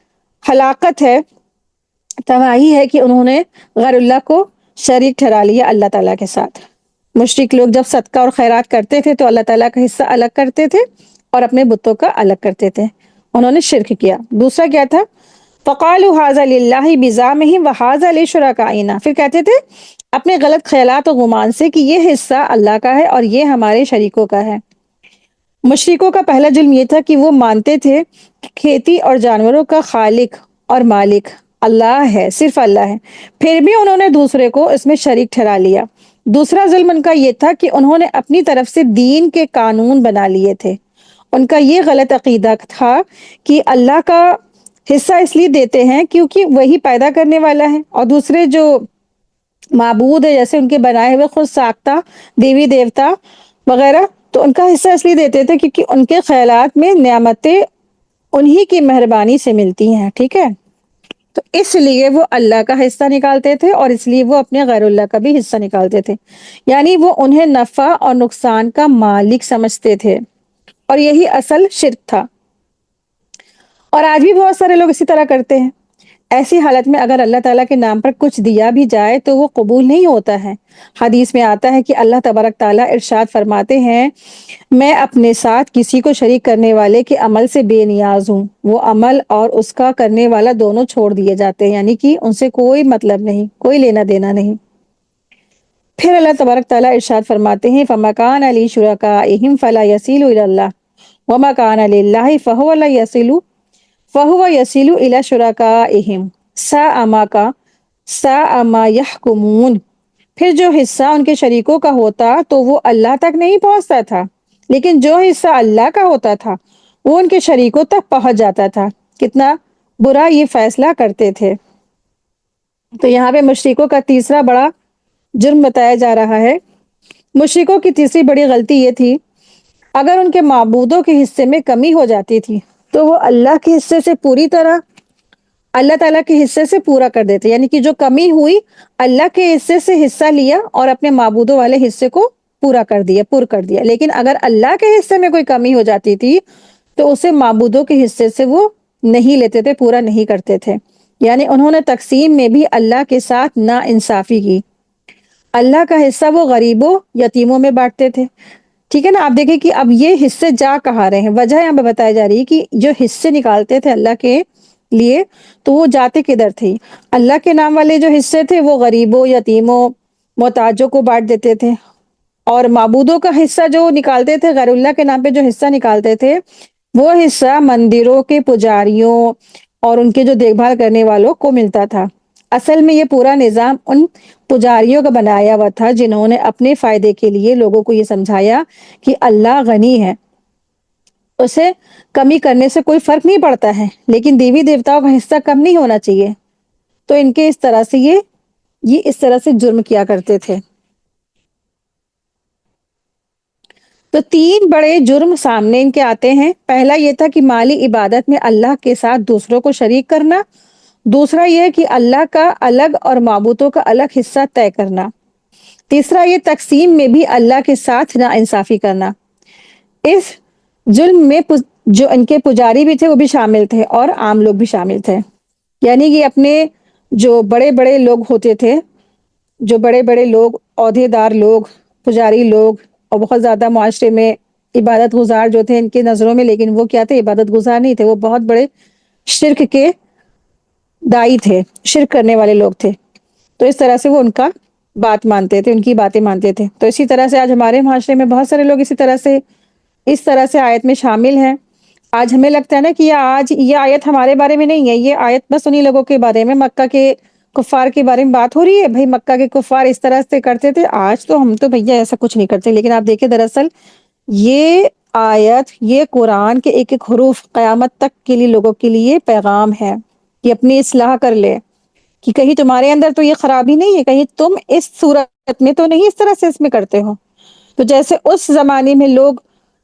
ہلاکت ہے، تباہی ہے کہ انہوں نے غیر اللہ کو شریک ٹھہرا لیا اللہ تعالیٰ کے ساتھ۔ مشرک لوگ جب صدقہ اور خیرات کرتے تھے تو اللہ تعالیٰ کا حصہ الگ کرتے تھے اور اپنے بتوں کا الگ کرتے تھے، انہوں نے شرک کیا۔ دوسرا کیا تھا؟ فَقَالُوا هَٰذَا لِلَّهِ بِزَعْمِهِمْ وَهَٰذَا لِشُرَكَائِنَا، پھر کہتے تھے اپنے غلط خیالات و گمان سے کہ یہ حصہ اللہ کا ہے اور یہ ہمارے شریکوں کا ہے۔ مشرکوں کا پہلا جرم یہ تھا کہ وہ مانتے تھے کہ کھیتی اور جانوروں کا خالق اور مالک اللہ ہے، صرف اللہ ہے، پھر بھی انہوں نے دوسرے کو اس میں شریک ٹھہرا لیا۔ دوسرا ظلم ان کا یہ تھا کہ انہوں نے اپنی طرف سے دین کے قانون بنا لیے تھے۔ ان کا یہ غلط عقیدہ تھا کہ اللہ کا حصہ اس لیے دیتے ہیں کیونکہ وہی پیدا کرنے والا ہے، اور دوسرے جو معبود ہے جیسے ان کے بنائے ہوئے خود ساختہ دیوی دیوتا وغیرہ، تو ان کا حصہ اس لیے دیتے تھے کیونکہ ان کے خیالات میں نعمتیں انہی کی مہربانی سے ملتی ہیں، ٹھیک ہے، تو اس لیے وہ اللہ کا حصہ نکالتے تھے اور اس لیے وہ اپنے غیر اللہ کا بھی حصہ نکالتے تھے، یعنی وہ انہیں نفع اور نقصان کا مالک سمجھتے تھے، اور یہی اصل شرک تھا۔ اور آج بھی بہت سارے لوگ اسی طرح کرتے ہیں۔ ایسی حالت میں اگر اللہ تعالیٰ کے نام پر کچھ دیا بھی جائے تو وہ قبول نہیں ہوتا ہے۔ حدیث میں آتا ہے کہ اللہ تبارک تعالیٰ ارشاد فرماتے ہیں میں اپنے ساتھ کسی کو شریک کرنے والے کے عمل سے بے نیاز ہوں، وہ عمل اور اس کا کرنے والا دونوں چھوڑ دیے جاتے ہیں، یعنی کہ ان سے کوئی مطلب نہیں، کوئی لینا دینا نہیں۔ پھر اللہ تبارک تعالیٰ ارشاد فرماتے ہیں فَمَا كَانَ لِشُرَكَائِهِمْ فَلَا يَصِلُ إِلَى اللَّهِ وَمَا كَانَ لِلَّهِ فَهُوَ يَصِلُ إِلَى شُرَكَائِهِمْ سَاءَ مَا يَحْكُمُونَ، پھر جو حصہ ان کے شریکوں کا ہوتا تو وہ اللہ تک نہیں پہنچتا تھا، لیکن جو حصہ اللہ کا ہوتا تھا وہ ان کے شریکوں تک پہنچ جاتا تھا۔ کتنا برا یہ فیصلہ کرتے تھے۔ تو یہاں پہ مشرکوں کا تیسرا بڑا جرم بتایا جا رہا ہے۔ مشرکوں کی تیسری بڑی غلطی یہ تھی اگر ان کے معبودوں کے حصے میں کمی ہو جاتی تھی تو وہ اللہ کے حصے سے پوری طرح اللہ تعالیٰ کے حصے سے پورا کر دیتے، یعنی کہ جو کمی ہوئی اللہ کے حصے سے حصہ لیا اور اپنے معبودوں والے حصے کو پورا کر دیا، پر کر دیا، لیکن اگر اللہ کے حصے میں کوئی کمی ہو جاتی تھی تو اسے معبودوں کے حصے سے وہ نہیں لیتے تھے، پورا نہیں کرتے تھے، یعنی انہوں نے تقسیم میں بھی اللہ کے ساتھ ناانصافی کی۔ اللہ کا حصہ وہ غریبوں یتیموں میں بانٹتے تھے، ٹھیک ہے نا۔ آپ دیکھیں کہ اب یہ حصے جا کہاں رہے ہیں، وجہ یہاں پہ بتائی جا رہی ہے کہ جو حصے نکالتے تھے اللہ کے لیے تو وہ جاتے کدھر تھے؟ اللہ کے نام والے جو حصے تھے وہ غریبوں یتیموں محتاجوں کو بانٹ دیتے تھے، اور معبودوں کا حصہ جو نکالتے تھے غیر اللہ کے نام پہ جو حصہ نکالتے تھے وہ حصہ مندروں کے پجاریوں اور ان کے جو دیکھ بھال کرنے والوں کو ملتا تھا۔ اصل میں یہ پورا نظام ان پجاریوں کا بنایا ہوا تھا جنہوں نے اپنے فائدے کے لیے لوگوں کو یہ سمجھایا کہ اللہ غنی ہے، اسے کمی کرنے سے کوئی فرق نہیں پڑتا ہے، لیکن دیوی دیوتاؤں کا حصہ کم نہیں ہونا چاہیے، تو ان کے اس طرح سے یہ اس طرح سے جرم کیا کرتے تھے۔ تو 3 بڑے جرم سامنے ان کے آتے ہیں۔ پہلا یہ تھا کہ مالی عبادت میں اللہ کے ساتھ دوسروں کو شریک کرنا، دوسرا یہ کہ اللہ کا الگ اور معبودوں کا الگ حصہ طے کرنا، تیسرا یہ تقسیم میں بھی اللہ کے ساتھ ناانصافی کرنا۔ اس ظلم میں جو ان کے پجاری بھی تھے وہ بھی شامل تھے اور عام لوگ بھی شامل تھے، یعنی کہ اپنے جو بڑے بڑے لوگ ہوتے تھے، جو بڑے بڑے لوگ، عہدے دار لوگ، پجاری لوگ، اور بہت زیادہ معاشرے میں عبادت گزار جو تھے ان کی نظروں میں، لیکن وہ کیا تھے؟ عبادت گزار نہیں تھے، وہ بہت بڑے شرک کے دائی تھے، شرک کرنے والے لوگ تھے۔ تو اس طرح سے وہ ان کا بات مانتے تھے، ان کی باتیں مانتے تھے۔ تو اسی طرح سے آج ہمارے معاشرے میں بہت سارے لوگ اس طرح سے آیت میں شامل ہیں۔ آج ہمیں لگتا ہے نا کہ یہ آیت ہمارے بارے میں نہیں ہے، یہ آیت بس انہی لوگوں کے بارے میں، مکہ کے کفار کے بارے میں بات ہو رہی ہے۔ بھائی مکہ کے کفار اس طرح سے کرتے تھے، آج تو ہم تو بھیا ایسا کچھ نہیں کرتے۔ لیکن آپ دیکھیں دراصل یہ آیت، یہ قرآن کے ایک ایک حروف قیامت تک کے لیے لوگوں کے لیے پیغام ہے کہ اپنی اصلاح کر لے، کہ کہیں تمہارے اندر تو یہ خرابی نہیں ہے، کہیں تم اس صورت میں تو نہیں اس طرح سے اس میں کرتے ہو۔ تو جیسے اس زمانے میں لوگ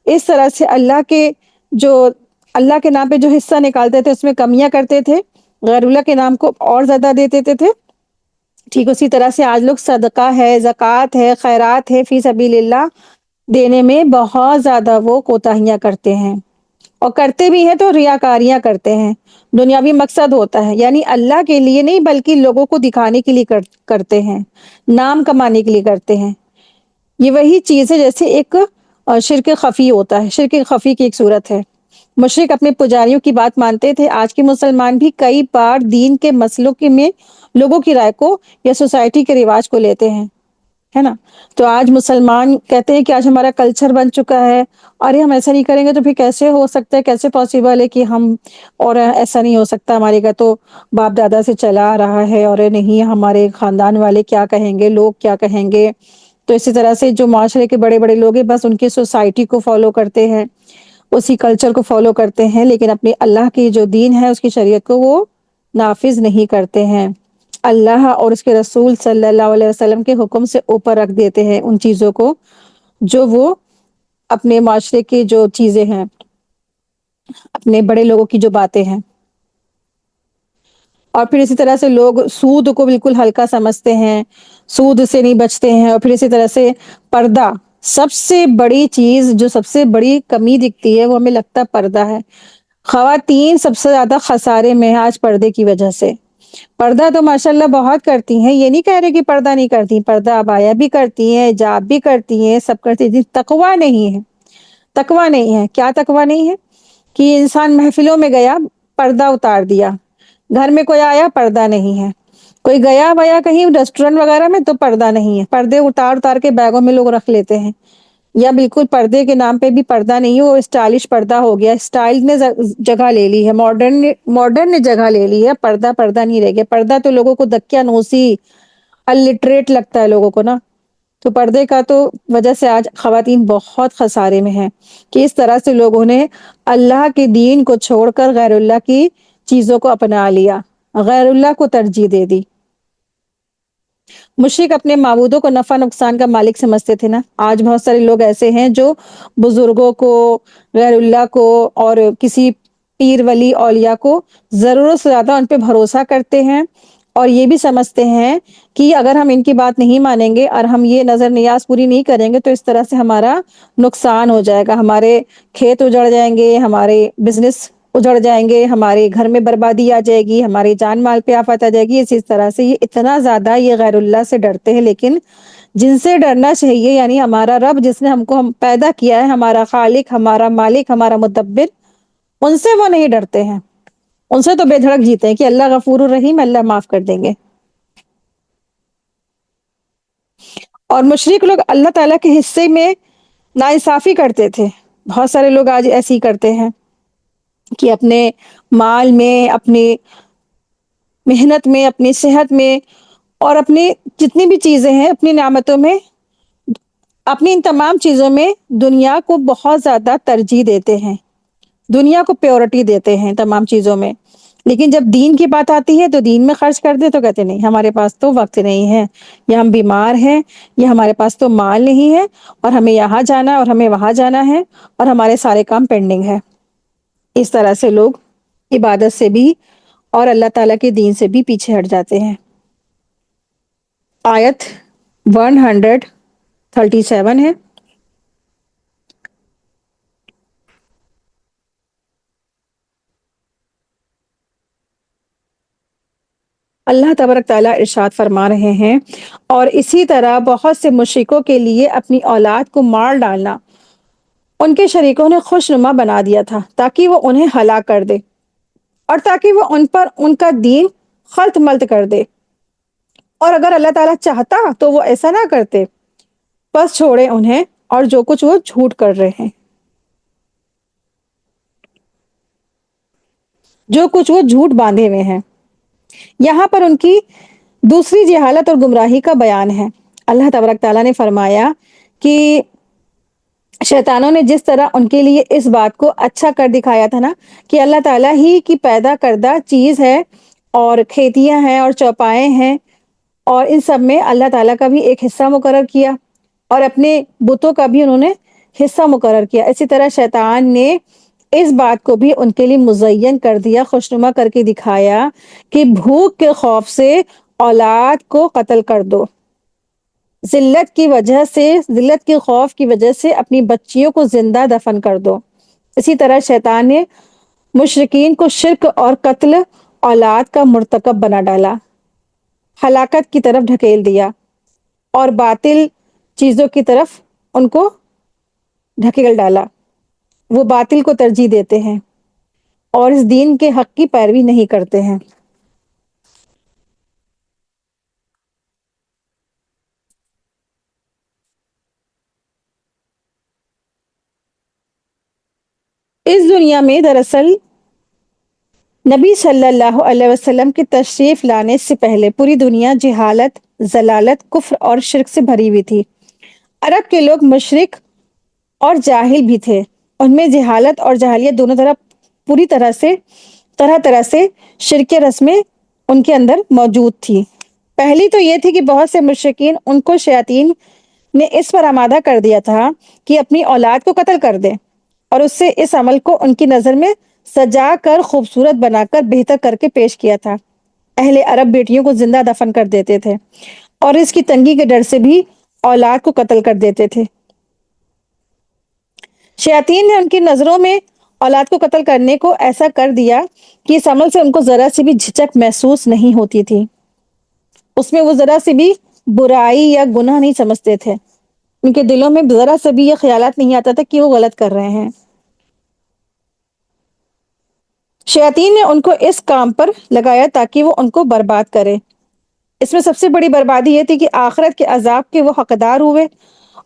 اس طرح سے جو اللہ کے نام پہ جو حصہ نکالتے تھے اس میں کمیاں کرتے تھے، غیر اللہ کے نام کو اور زیادہ دے دیتے تھے، ٹھیک اسی طرح سے آج لوگ صدقہ ہے، زکوٰۃ ہے، خیرات ہے، فی سبیل اللہ دینے میں بہت زیادہ وہ کوتاہیاں کرتے ہیں، اور کرتے بھی ہیں تو ریاکاریاں کرتے ہیں، دنیاوی مقصد ہوتا ہے، یعنی اللہ کے لیے نہیں بلکہ لوگوں کو دکھانے کے لیے کرتے ہیں، نام کمانے کے لیے کرتے ہیں۔ یہ وہی چیز ہے جیسے ایک شرک خفی ہوتا ہے، شرک خفی کی ایک صورت ہے۔ مشرک اپنے پجاریوں کی بات مانتے تھے، آج کے مسلمان بھی کئی بار دین کے مسئلوں میں لوگوں کی رائے کو یا سوسائٹی کے رواج کو لیتے ہیں، ہے نا؟ تو آج مسلمان کہتے ہیں کہ آج ہمارا کلچر بن چکا ہے، ارے ہم ایسا نہیں کریں گے تو پھر کیسے ہو سکتا ہے، کیسے پاسبل ہے کہ ہم، اور ایسا نہیں ہو سکتا، ہمارے گھر تو باپ دادا سے چلا آ رہا ہے، اور نہیں ہمارے خاندان والے کیا کہیں گے، لوگ کیا کہیں گے۔ تو اسی طرح سے جو معاشرے کے بڑے بڑے لوگ ہیں بس ان کی سوسائٹی کو فالو کرتے ہیں، اسی کلچر کو فالو کرتے ہیں، لیکن اپنے اللہ کی جو دین ہے اس کی شریعت کو وہ نافذ نہیں کرتے ہیں، اللہ اور اس کے رسول صلی اللہ علیہ وسلم کے حکم سے اوپر رکھ دیتے ہیں ان چیزوں کو جو وہ اپنے معاشرے کی جو چیزیں ہیں، اپنے بڑے لوگوں کی جو باتیں ہیں۔ اور پھر اسی طرح سے لوگ سود کو بالکل ہلکا سمجھتے ہیں، سود سے نہیں بچتے ہیں، اور پھر اسی طرح سے پردہ، سب سے بڑی چیز جو سب سے بڑی کمی دکھتی ہے وہ ہمیں لگتا ہے پردہ ہے۔ خواتین سب سے زیادہ خسارے میں ہیں آج پردے کی وجہ سے۔ پردہ تو ماشاءاللہ بہت کرتی ہیں، یہ نہیں کہہ رہے کہ پردہ نہیں کرتی، پردہ عبایا بھی کرتی ہیں، حجاب بھی کرتی ہیں، سب کرتی ہیں، تقویٰ نہیں ہے، تقویٰ نہیں ہے۔ کیا تقویٰ نہیں ہے؟ کہ انسان محفلوں میں گیا، پردہ اتار دیا، گھر میں کوئی آیا پردہ نہیں ہے، کوئی گیا کہیں ریسٹورینٹ وغیرہ میں تو پردہ نہیں ہے، پردے اتار اتار کے بیگوں میں لوگ رکھ لیتے ہیں، یا بالکل پردے کے نام پہ بھی پردہ نہیں ہے، وہ اسٹائلش پردہ ہو گیا، اسٹائل نے جگہ لے لی ہے، ماڈرن نے جگہ لے لی ہے، پردہ پردہ نہیں رہ گیا۔ پردہ تو لوگوں کو دکیانوسی، الٹریٹ لگتا ہے لوگوں کو نا۔ تو پردے کا تو وجہ سے آج خواتین بہت خسارے میں ہیں کہ اس طرح سے لوگوں نے اللہ کے دین کو چھوڑ کر غیر اللہ کی چیزوں کو اپنا لیا، غیر اللہ کو ترجیح دے دی۔ مشرک اپنے معبودوں کو نفع نقصان کا مالک سمجھتے تھے نا، آج بہت سارے لوگ ایسے ہیں جو بزرگوں کو، غیر اللہ کو، اور کسی پیر ولی اولیاء کو ضرورت سے زیادہ ان پہ بھروسہ کرتے ہیں، اور یہ بھی سمجھتے ہیں کہ اگر ہم ان کی بات نہیں مانیں گے اور ہم یہ نظر نیاز پوری نہیں کریں گے تو اس طرح سے ہمارا نقصان ہو جائے گا، ہمارے کھیت اجڑ جائیں گے، ہمارے بزنس اجڑ جائیں گے، ہمارے گھر میں بربادی آ جائے گی، ہماری جان مال پہ آفت آ جائے گی۔ اسی طرح سے یہ اتنا زیادہ یہ غیر اللہ سے ڈرتے ہیں، لیکن جن سے ڈرنا چاہیے یعنی ہمارا رب جس نے ہم کو پیدا کیا ہے، ہمارا خالق، ہمارا مالک، ہمارا مدبر، ان سے وہ نہیں ڈرتے ہیں، ان سے تو بے دھڑک جیتے ہیں کہ اللہ غفور الرحیم، اللہ معاف کر دیں گے۔ اور مشرک لوگ اللہ تعالیٰ کے حصے میں ناانصافی کرتے تھے، بہت سارے لوگ آج ایسے ہی کرتے ہیں کہ اپنے مال میں، اپنی محنت میں، اپنی صحت میں، اور اپنی جتنی بھی چیزیں ہیں، اپنی نعمتوں میں، اپنی ان تمام چیزوں میں دنیا کو بہت زیادہ ترجیح دیتے ہیں، دنیا کو پیورٹی دیتے ہیں تمام چیزوں میں، لیکن جب دین کی بات آتی ہے تو دین میں خرچ کر دے تو کہتے نہیں ہمارے پاس تو وقت نہیں ہے، یا ہم بیمار ہیں، یا ہمارے پاس تو مال نہیں ہے، اور ہمیں یہاں جانا ہے اور ہمیں وہاں جانا ہے، اور ہمارے سارے کام پینڈنگ ہے۔ اس طرح سے لوگ عبادت سے بھی اور اللہ تعالیٰ کے دین سے بھی پیچھے ہٹ جاتے ہیں۔ آیت 137 ہے۔ اللہ تبارک تعالیٰ ارشاد فرما رہے ہیں، اور اسی طرح بہت سے مشرکوں کے لیے اپنی اولاد کو مار ڈالنا ان کے شریکوں نے خوشنما بنا دیا تھا تاکہ وہ انہیں ہلاک کر دے، اور تاکہ وہ ان پر ان کا دین خلط ملط کر دے، اور اگر اللہ تعالیٰ چاہتا تو وہ ایسا نہ کرتے۔ بس چھوڑے انہیں اور جو کچھ وہ جھوٹ کر رہے ہیں، جو کچھ وہ جھوٹ باندھے ہوئے ہیں۔ یہاں پر ان کی دوسری جہالت اور گمراہی کا بیان ہے۔ اللہ تبارک تعالیٰ نے فرمایا کہ شیطانوں نے جس طرح ان کے لیے اس بات کو اچھا کر دکھایا تھا نا کہ اللہ تعالیٰ ہی کی پیدا کردہ چیز ہے، اور کھیتیاں ہیں اور چوپائے ہیں، اور ان سب میں اللہ تعالیٰ کا بھی ایک حصہ مقرر کیا، اور اپنے بتوں کا بھی انہوں نے حصہ مقرر کیا۔ اسی طرح شیطان نے اس بات کو بھی ان کے لیے مزین کر دیا، خوشنما کر کے دکھایا کہ بھوک کے خوف سے اولاد کو قتل کر دو، ذلت کی وجہ سے، ذلت کے خوف کی وجہ سے اپنی بچیوں کو زندہ دفن کر دو۔ اسی طرح شیطان نے مشرکین کو شرک اور قتل اولاد کا مرتکب بنا ڈالا، ہلاکت کی طرف ڈھکیل دیا، اور باطل چیزوں کی طرف ان کو ڈھکیل ڈالا۔ وہ باطل کو ترجیح دیتے ہیں اور اس دین کے حق کی پیروی نہیں کرتے ہیں۔ اس دنیا میں دراصل نبی صلی اللہ علیہ وسلم کی تشریف لانے سے پہلے پوری دنیا جہالت، ضلالت، کفر اور شرک سے بھری ہوئی تھی۔ عرب کے لوگ مشرک اور جاہل بھی تھے، ان میں جہالت اور جاہلیت دونوں پوری طرح طرح سے شرک رسمیں ان کے اندر موجود تھی۔ پہلی تو یہ تھی کہ بہت سے مشرکین ان کو شیاطین نے اس پر آمادہ کر دیا تھا کہ اپنی اولاد کو قتل کر دیں، اور اس سے اس عمل کو ان کی نظر میں سجا کر، خوبصورت بنا کر، بہتر کر کے پیش کیا تھا۔ اہل عرب بیٹیوں کو زندہ دفن کر دیتے تھے، اور اس کی تنگی کے ڈر سے بھی اولاد کو قتل کر دیتے تھے۔ شیاطین نے ان کی نظروں میں اولاد کو قتل کرنے کو ایسا کر دیا کہ اس عمل سے ان کو ذرا سی بھی جھجک محسوس نہیں ہوتی تھی، اس میں وہ ذرا سی بھی برائی یا گناہ نہیں سمجھتے تھے، ان کے دلوں میں ذرا سے بھی یہ خیالات نہیں آتا تھا کہ وہ غلط کر رہے ہیں۔ شیاطین نے ان کو اس کام پر لگایا تاکہ وہ ان کو برباد کرے۔ اس میں سب سے بڑی بربادی یہ تھی کہ آخرت کے عذاب کے وہ حقدار ہوئے،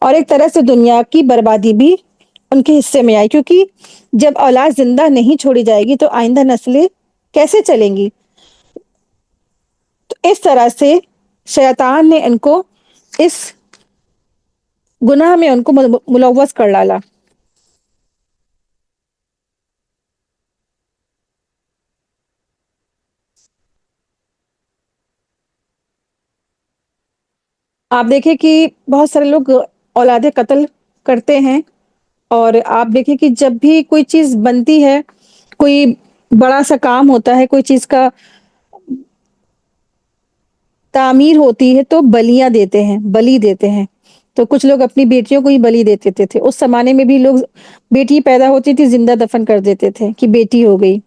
اور ایک طرح سے دنیا کی بربادی بھی ان کے حصے میں آئی، کیونکہ جب اولاد زندہ نہیں چھوڑی جائے گی تو آئندہ نسلیں کیسے چلیں گی؟ تو اس طرح سے شیطان نے ان کو اس گناہ میں ان کو ملوث کر ڈالا۔ آپ دیکھیں کہ بہت سارے لوگ اولادیں قتل کرتے ہیں، اور آپ دیکھیں کہ جب بھی کوئی چیز بنتی ہے، کوئی بڑا سا کام ہوتا ہے، کوئی چیز کا تعمیر ہوتی ہے تو بلیاں دیتے ہیں، بلی دیتے ہیں۔ تو کچھ لوگ اپنی بیٹیوں کو ہی بلی دے دیتے تھے۔ اس زمانے میں بھی لوگ بیٹی پیدا ہوتی تھی زندہ دفن کر دیتے تھے کہ بیٹی ہو گئی۔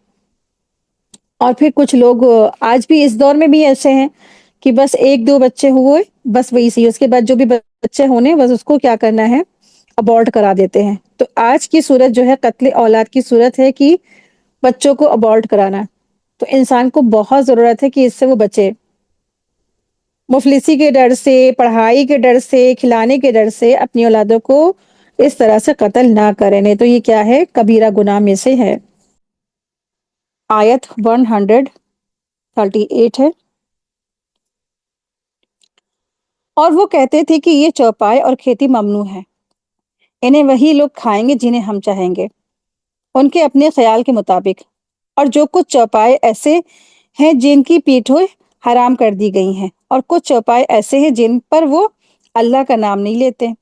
اور پھر کچھ لوگ آج بھی اس دور میں بھی ایسے ہیں کہ بس ایک دو بچے ہوئے بس وہی صحیح، اس کے بعد جو بھی بچے ہونے بس اس کو کیا کرنا ہے، ابورٹ کرا دیتے ہیں۔ تو آج کی صورت جو ہے قتل اولاد کی صورت ہے کہ بچوں کو ابورٹ کرانا۔ تو انسان کو بہت ضرورت ہے کہ اس سے وہ بچے، مفلسی کے ڈر سے، پڑھائی کے ڈر سے، کھلانے کے ڈر سے اپنی اولادوں کو اس طرح سے قتل نہ کریں، نہیں تو یہ کیا ہے، کبیرہ گناہ میں سے ہے۔ آیت 138 ہے۔ اور وہ کہتے تھے کہ یہ چوپائے اور کھیتی ممنوع ہے، انہیں وہی لوگ کھائیں گے جنہیں ہم چاہیں گے، ان کے اپنے خیال کے مطابق۔ اور جو کچھ چوپائے ایسے ہیں جن کی پیٹھیں حرام کر دی گئی ہیں، اور کچھ چوپائے ایسے ہیں جن پر وہ اللہ کا نام نہیں لیتے،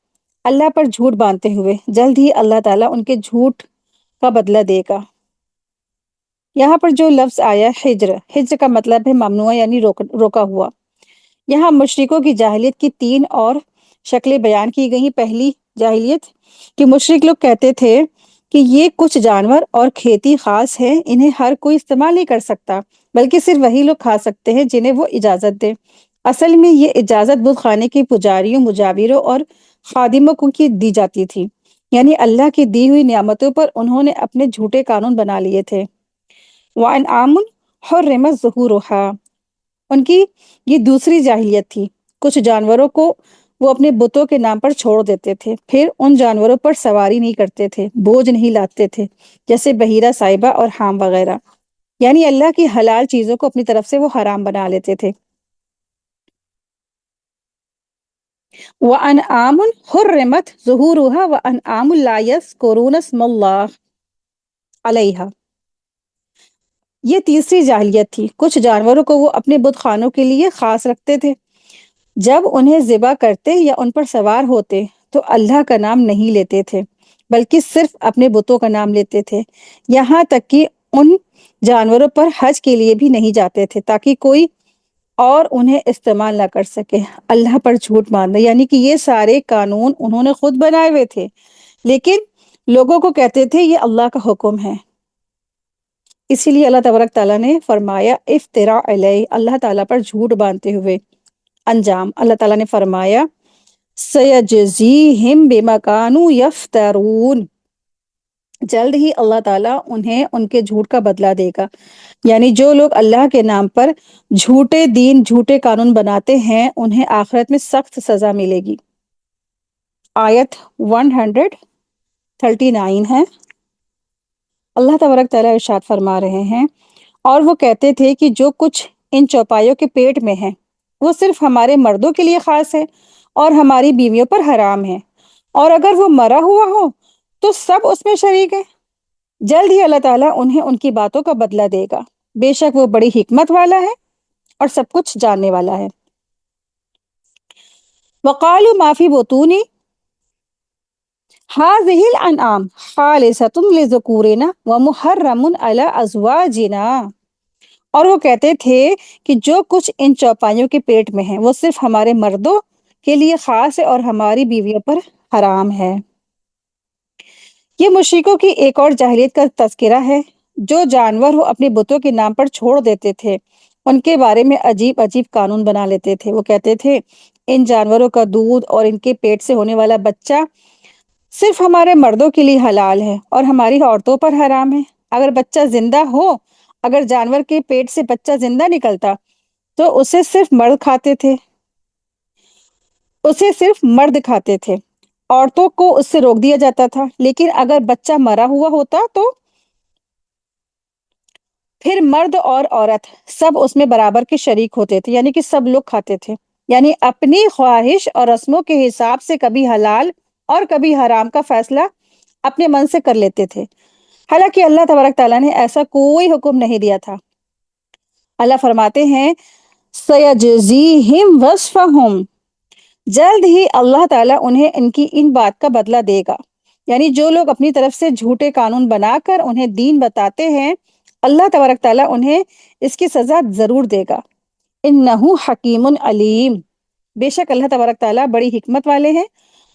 اللہ پر جھوٹ باندھتے ہوئے، جلد ہی اللہ تعالیٰ ان کے جھوٹ کا بدلہ دے گا۔ یہاں پر جو لفظ آیا ہجر، ہجر کا مطلب ہے ممنوع یعنی روکا ہوا۔ یہاں مشرکوں کی جاہلیت کی 3 اور شکلیں بیان کی گئی۔ پہلی جاہلیت کہ مشرک لوگ کہتے تھے کہ یہ کچھ جانور اور کھیتی خاص ہے، انہیں ہر کوئی استعمال نہیں کر سکتا، بلکہ صرف وہی لوگ کھا سکتے ہیں جنہیں وہ اجازت دے۔ اصل میں یہ اجازت بت خانے کے پجاریوں، مجاوروں اور خادموں کو کی دی جاتی تھی، یعنی اللہ کی دی ہوئی نعمتوں پر انہوں نے اپنے جھوٹے قانون بنا لیے تھے۔ وَأَنْعَامٌ حُرِّمَتْ ظُهُورُهَا، ان کی یہ دوسری جاہلیت تھی۔ کچھ جانوروں کو وہ اپنے بتوں کے نام پر چھوڑ دیتے تھے، پھر ان جانوروں پر سواری نہیں کرتے تھے، بوجھ نہیں لاتے تھے، جیسے بحیرہ صاحبہ اور حام وغیرہ، یعنی اللہ کی حلال چیزوں کو اپنی طرف سے وہ حرام بنا لیتے تھے۔ وَأَنْعَامٌ حُرِّمَتْ ظُهُورُهَا وَأَنْعَامٌ لَا يَذْكُرُونَ اسْمَ اللَّهِ عَلَيْهَا، یہ تیسری جاہلیت تھی۔ کچھ جانوروں کو وہ اپنے بت خانوں کے لیے خاص رکھتے تھے، جب انہیں ذبح کرتے یا ان پر سوار ہوتے تو اللہ کا نام نہیں لیتے تھے، بلکہ صرف اپنے بتوں کا نام لیتے تھے، یہاں تک کہ ان جانوروں پر حج کے لیے بھی نہیں جاتے تھے تاکہ کوئی اور انہیں استعمال نہ کر سکے۔ اللہ پر جھوٹ باندھنا، یعنی کہ یہ سارے قانون انہوں نے خود بنائے ہوئے تھے، لیکن لوگوں کو کہتے تھے یہ اللہ کا حکم ہے۔ اسی لیے اللہ تبارک تعالیٰ نے فرمایا افتراء علیہ، اللہ تعالیٰ پر جھوٹ باندھتے ہوئے۔ انجام، اللہ تعالیٰ نے فرمایا سَيَجْزِيهِمْ بِمَا كَانُوا يَفْتَرُونَ، جلد ہی اللہ تعالیٰ انہیں ان کے جھوٹ کا بدلہ دے گا، یعنی جو لوگ اللہ کے نام پر جھوٹے دین، جھوٹے قانون بناتے ہیں، انہیں آخرت میں سخت سزا ملے گی۔ آیت 139 ہے۔ اللہ تبارک تعالیٰ ارشاد فرما رہے ہیں، اور وہ کہتے تھے کہ جو کچھ ان چوپایوں کے پیٹ میں ہے وہ صرف ہمارے مردوں کے لیے خاص ہے اور ہماری بیویوں پر حرام ہے، اور اگر وہ مرا ہوا ہو تو سب اس میں شریک ہے۔ جلد ہی اللہ تعالیٰ انہیں ان کی باتوں کا بدلہ دے گا، بے شک وہ بڑی حکمت والا ہے اور سب کچھ جاننے والا ہے۔ وَقَالُوا مَا فِي بُطُونِ هَٰذِهِ الْأَنْعَامِ خَالِصَةٌ لِّذُكُورِنَا وَمُحَرَّمٌ عَلَىٰ أَزْوَاجِنَا، اور وہ کہتے تھے کہ جو کچھ ان چوپایوں کے پیٹ میں ہے وہ صرف ہمارے مردوں کے لیے خاص ہے اور ہماری بیویوں پر حرام ہے۔ یہ مشرکوں کی ایک اور جاہلیت کا تذکرہ ہے۔ جو جانور وہ اپنے بتوں کے نام پر چھوڑ دیتے تھے، ان کے بارے میں عجیب عجیب قانون بنا لیتے تھے۔ وہ کہتے تھے ان جانوروں کا دودھ اور ان کے پیٹ سے ہونے والا بچہ صرف ہمارے مردوں کے لیے حلال ہے اور ہماری عورتوں پر حرام ہے۔ اگر بچہ زندہ ہو، اگر جانور کے پیٹ سے بچہ زندہ نکلتا تو اسے صرف مرد کھاتے تھے، عورتوں کو اس سے روک دیا جاتا تھا، لیکن اگر بچہ مرا ہوا ہوتا تو پھر مرد اور عورت سب اس میں برابر کے شریک ہوتے تھے، یعنی کہ سب لوگ کھاتے تھے، یعنی اپنی خواہش اور رسموں کے حساب سے کبھی حلال اور کبھی حرام کا فیصلہ اپنے من سے کر لیتے تھے، حالانکہ اللہ تبارک تعالیٰ نے ایسا کوئی حکم نہیں دیا تھا۔ اللہ فرماتے ہیں سَيَجْزِيهِمْ وَصْفَهُمْ، جلد ہی اللہ تعالیٰ انہیں ان بات کا بدلہ دے گا، یعنی جو لوگ اپنی طرف سے جھوٹے قانون بنا کر انہیں دین بتاتے ہیں، اللہ تبارک تعالیٰ انہیں اس کی سزا ضرور دے گا۔ اِنَّهُ حَكِيمٌ علیم، بے شک اللہ تبارک تعالیٰ بڑی حکمت والے ہیں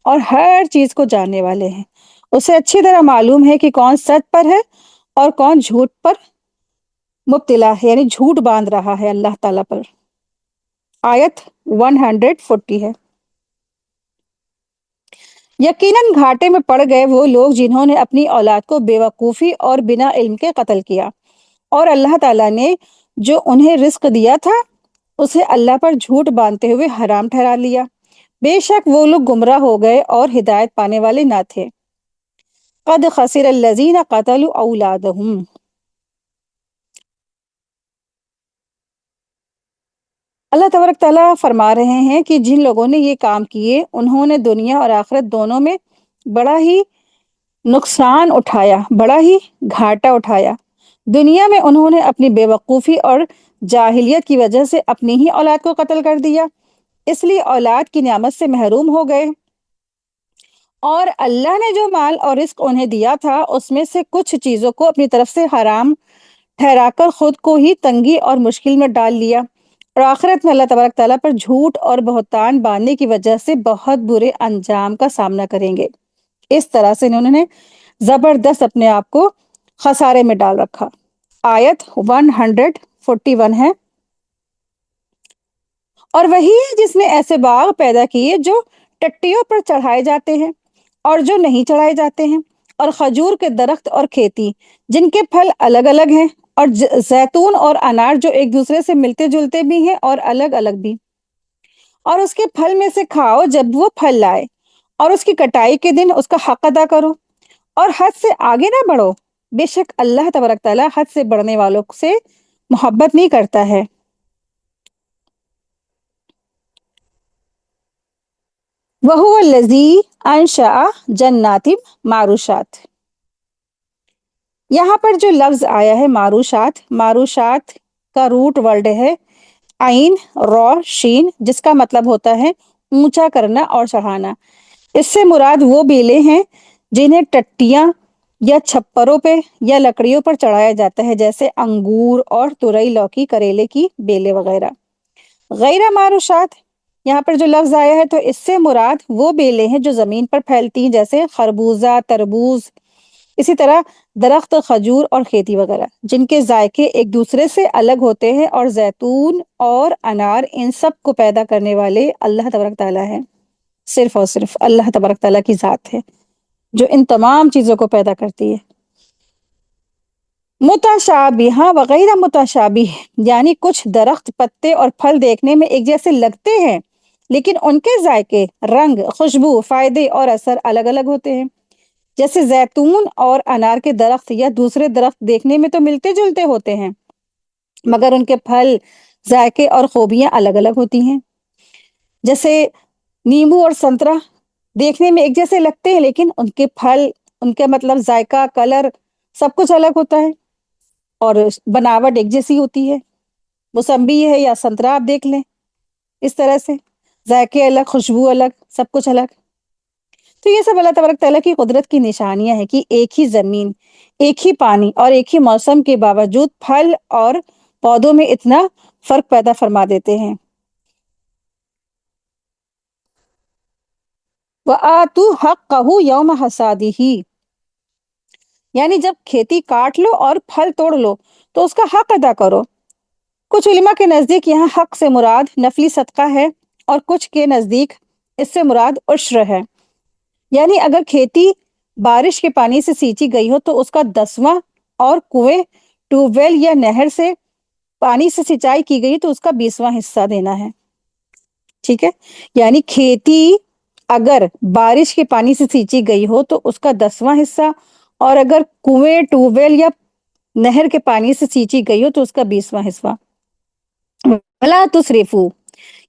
اور ہر چیز کو جاننے والے ہیں۔ اسے اچھی طرح معلوم ہے کہ کون سچ پر ہے اور کون جھوٹ پر مبتلا ہے، یعنی جھوٹ باندھ رہا ہے اللہ تعالیٰ پر۔ آیت 140 ہے۔ یقیناً گھاٹے میں پڑ گئے وہ لوگ جنہوں نے اپنی اولاد کو بے وقوفی اور بنا علم کے قتل کیا، اور اللہ تعالیٰ نے جو انہیں رزق دیا تھا اسے اللہ پر جھوٹ باندھتے ہوئے حرام ٹھہرا لیا۔ بے شک وہ لوگ گمراہ ہو گئے اور ہدایت پانے والے نہ تھے۔ قد خسر الذین قتلوا اولادہم، اللہ تبارک تعالیٰ فرما رہے ہیں کہ جن لوگوں نے یہ کام کیے انہوں نے دنیا اور آخرت دونوں میں بڑا ہی نقصان اٹھایا، بڑا ہی گھاٹا اٹھایا۔ دنیا میں انہوں نے اپنی بے وقوفی اور جاہلیت کی وجہ سے اپنی ہی اولاد کو قتل کر دیا، اس لیے اولاد کی نعمت سے محروم ہو گئے، اور اللہ نے جو مال اور رزق انہیں دیا تھا اس میں سے کچھ چیزوں کو اپنی طرف سے حرام ٹھہرا کر خود کو ہی تنگی اور مشکل میں ڈال لیا، اور آخرت میں اللہ تبارک تعالیٰ پر جھوٹ اور بہتان باندھنے کی وجہ سے بہت برے انجام کا سامنا کریں گے۔ اس طرح سے انہوں نے زبردست اپنے آپ کو خسارے میں ڈال رکھا۔ آیت 141 ہے، اور وہی ہے جس نے ایسے باغ پیدا کیے جو ٹٹیوں پر چڑھائے جاتے ہیں اور جو نہیں چڑھائے جاتے ہیں، اور کھجور کے درخت اور کھیتی جن کے پھل الگ الگ ہیں، اور زیتون اور انار جو ایک دوسرے سے ملتے جلتے بھی ہیں اور الگ الگ بھی، اور اس کے پھل میں سے کھاؤ جب وہ پھل لائے، اور اس کی کٹائی کے دن اس کا حق ادا کرو، اور حد سے آگے نہ بڑھو، بے شک اللہ تبارک تعالیٰ حد سے بڑھنے والوں سے محبت نہیں کرتا ہے۔ وَهُوَ الَّذِي أَنشَأَ جَنَّاتٍ مَعْرُوشَاتٍ، یہاں پر جو لفظ آیا ہے معروشات، معروشات کا روٹ ورڈ ہے عین رو شین، جس کا مطلب ہوتا ہے اونچا کرنا اور چڑھانا۔ اس سے مراد وہ بیلیں ہیں جنہیں ٹٹیاں یا چھپروں پہ یا لکڑیوں پر چڑھایا جاتا ہے، جیسے انگور اور ترئی، لوکی، کریلے کی بیلیں وغیرہ۔ غیر معروشات، یہاں پر جو لفظ آیا ہے تو اس سے مراد وہ بیلیں ہیں جو زمین پر پھیلتی ہیں، جیسے خربوزہ، تربوز، اسی طرح درخت کھجور اور کھیتی وغیرہ، جن کے ذائقے ایک دوسرے سے الگ ہوتے ہیں، اور زیتون اور انار ان سب کو پیدا کرنے والے اللہ تبارک تعالیٰ ہے۔ صرف اور صرف اللہ تبارک تعالیٰ کی ذات ہے جو ان تمام چیزوں کو پیدا کرتی ہے۔ متشابہ وغیرہ متشابہ، یعنی کچھ درخت، پتے اور پھل دیکھنے میں ایک جیسے لگتے ہیں، لیکن ان کے ذائقے، رنگ، خوشبو، فائدے اور اثر الگ الگ ہوتے ہیں۔ جیسے زیتون اور انار کے درخت یا دوسرے درخت دیکھنے میں تو ملتے جلتے ہوتے ہیں، مگر ان کے پھل، ذائقے اور خوبیاں الگ الگ ہوتی ہیں۔ جیسے نیمبو اور سنترا دیکھنے میں ایک جیسے لگتے ہیں، لیکن ان کے پھل، ان کے مطلب ذائقہ، کلر، سب کچھ الگ ہوتا ہے، اور بناوٹ ایک جیسی ہوتی ہے۔ موسمبی ہے یا سنترا آپ دیکھ لیں، اس طرح سے ذائقے الگ، خوشبو الگ، سب کچھ الگ۔ تو یہ سب اللہ تبارک تعالیٰ کی قدرت کی نشانیاں ہیں کہ ایک ہی زمین، ایک ہی پانی اور ایک ہی موسم کے باوجود پھل اور پودوں میں اتنا فرق پیدا فرما دیتے ہیں۔ وَآتُوا حَقَّهُ يَوْمَ حَصَادِهِ، یعنی جب کھیتی کاٹ لو اور پھل توڑ لو تو اس کا حق ادا کرو۔ کچھ علماء کے نزدیک یہاں حق سے مراد نفلی صدقہ ہے، اور کچھ کے نزدیک اس سے مراد عشر ہے، یعنی اگر کھیتی بارش کے پانی سے سینچی گئی ہو تو اس کا 10واں، اور کنویں، ٹیوب ویل یا نہر سے پانی سے سینچائی کی گئی تو اس کا 20واں حصہ دینا ہے۔ ٹھیک ہے، یعنی کھیتی اگر بارش کے پانی سے سینچی گئی ہو تو اس کا 10واں حصہ، اور اگر کنویں، ٹیوب ویل یا نہر کے پانی سے سینچی گئی ہو تو اس کا 20واں حصہ۔ وَلَا تُسْرِفُوا،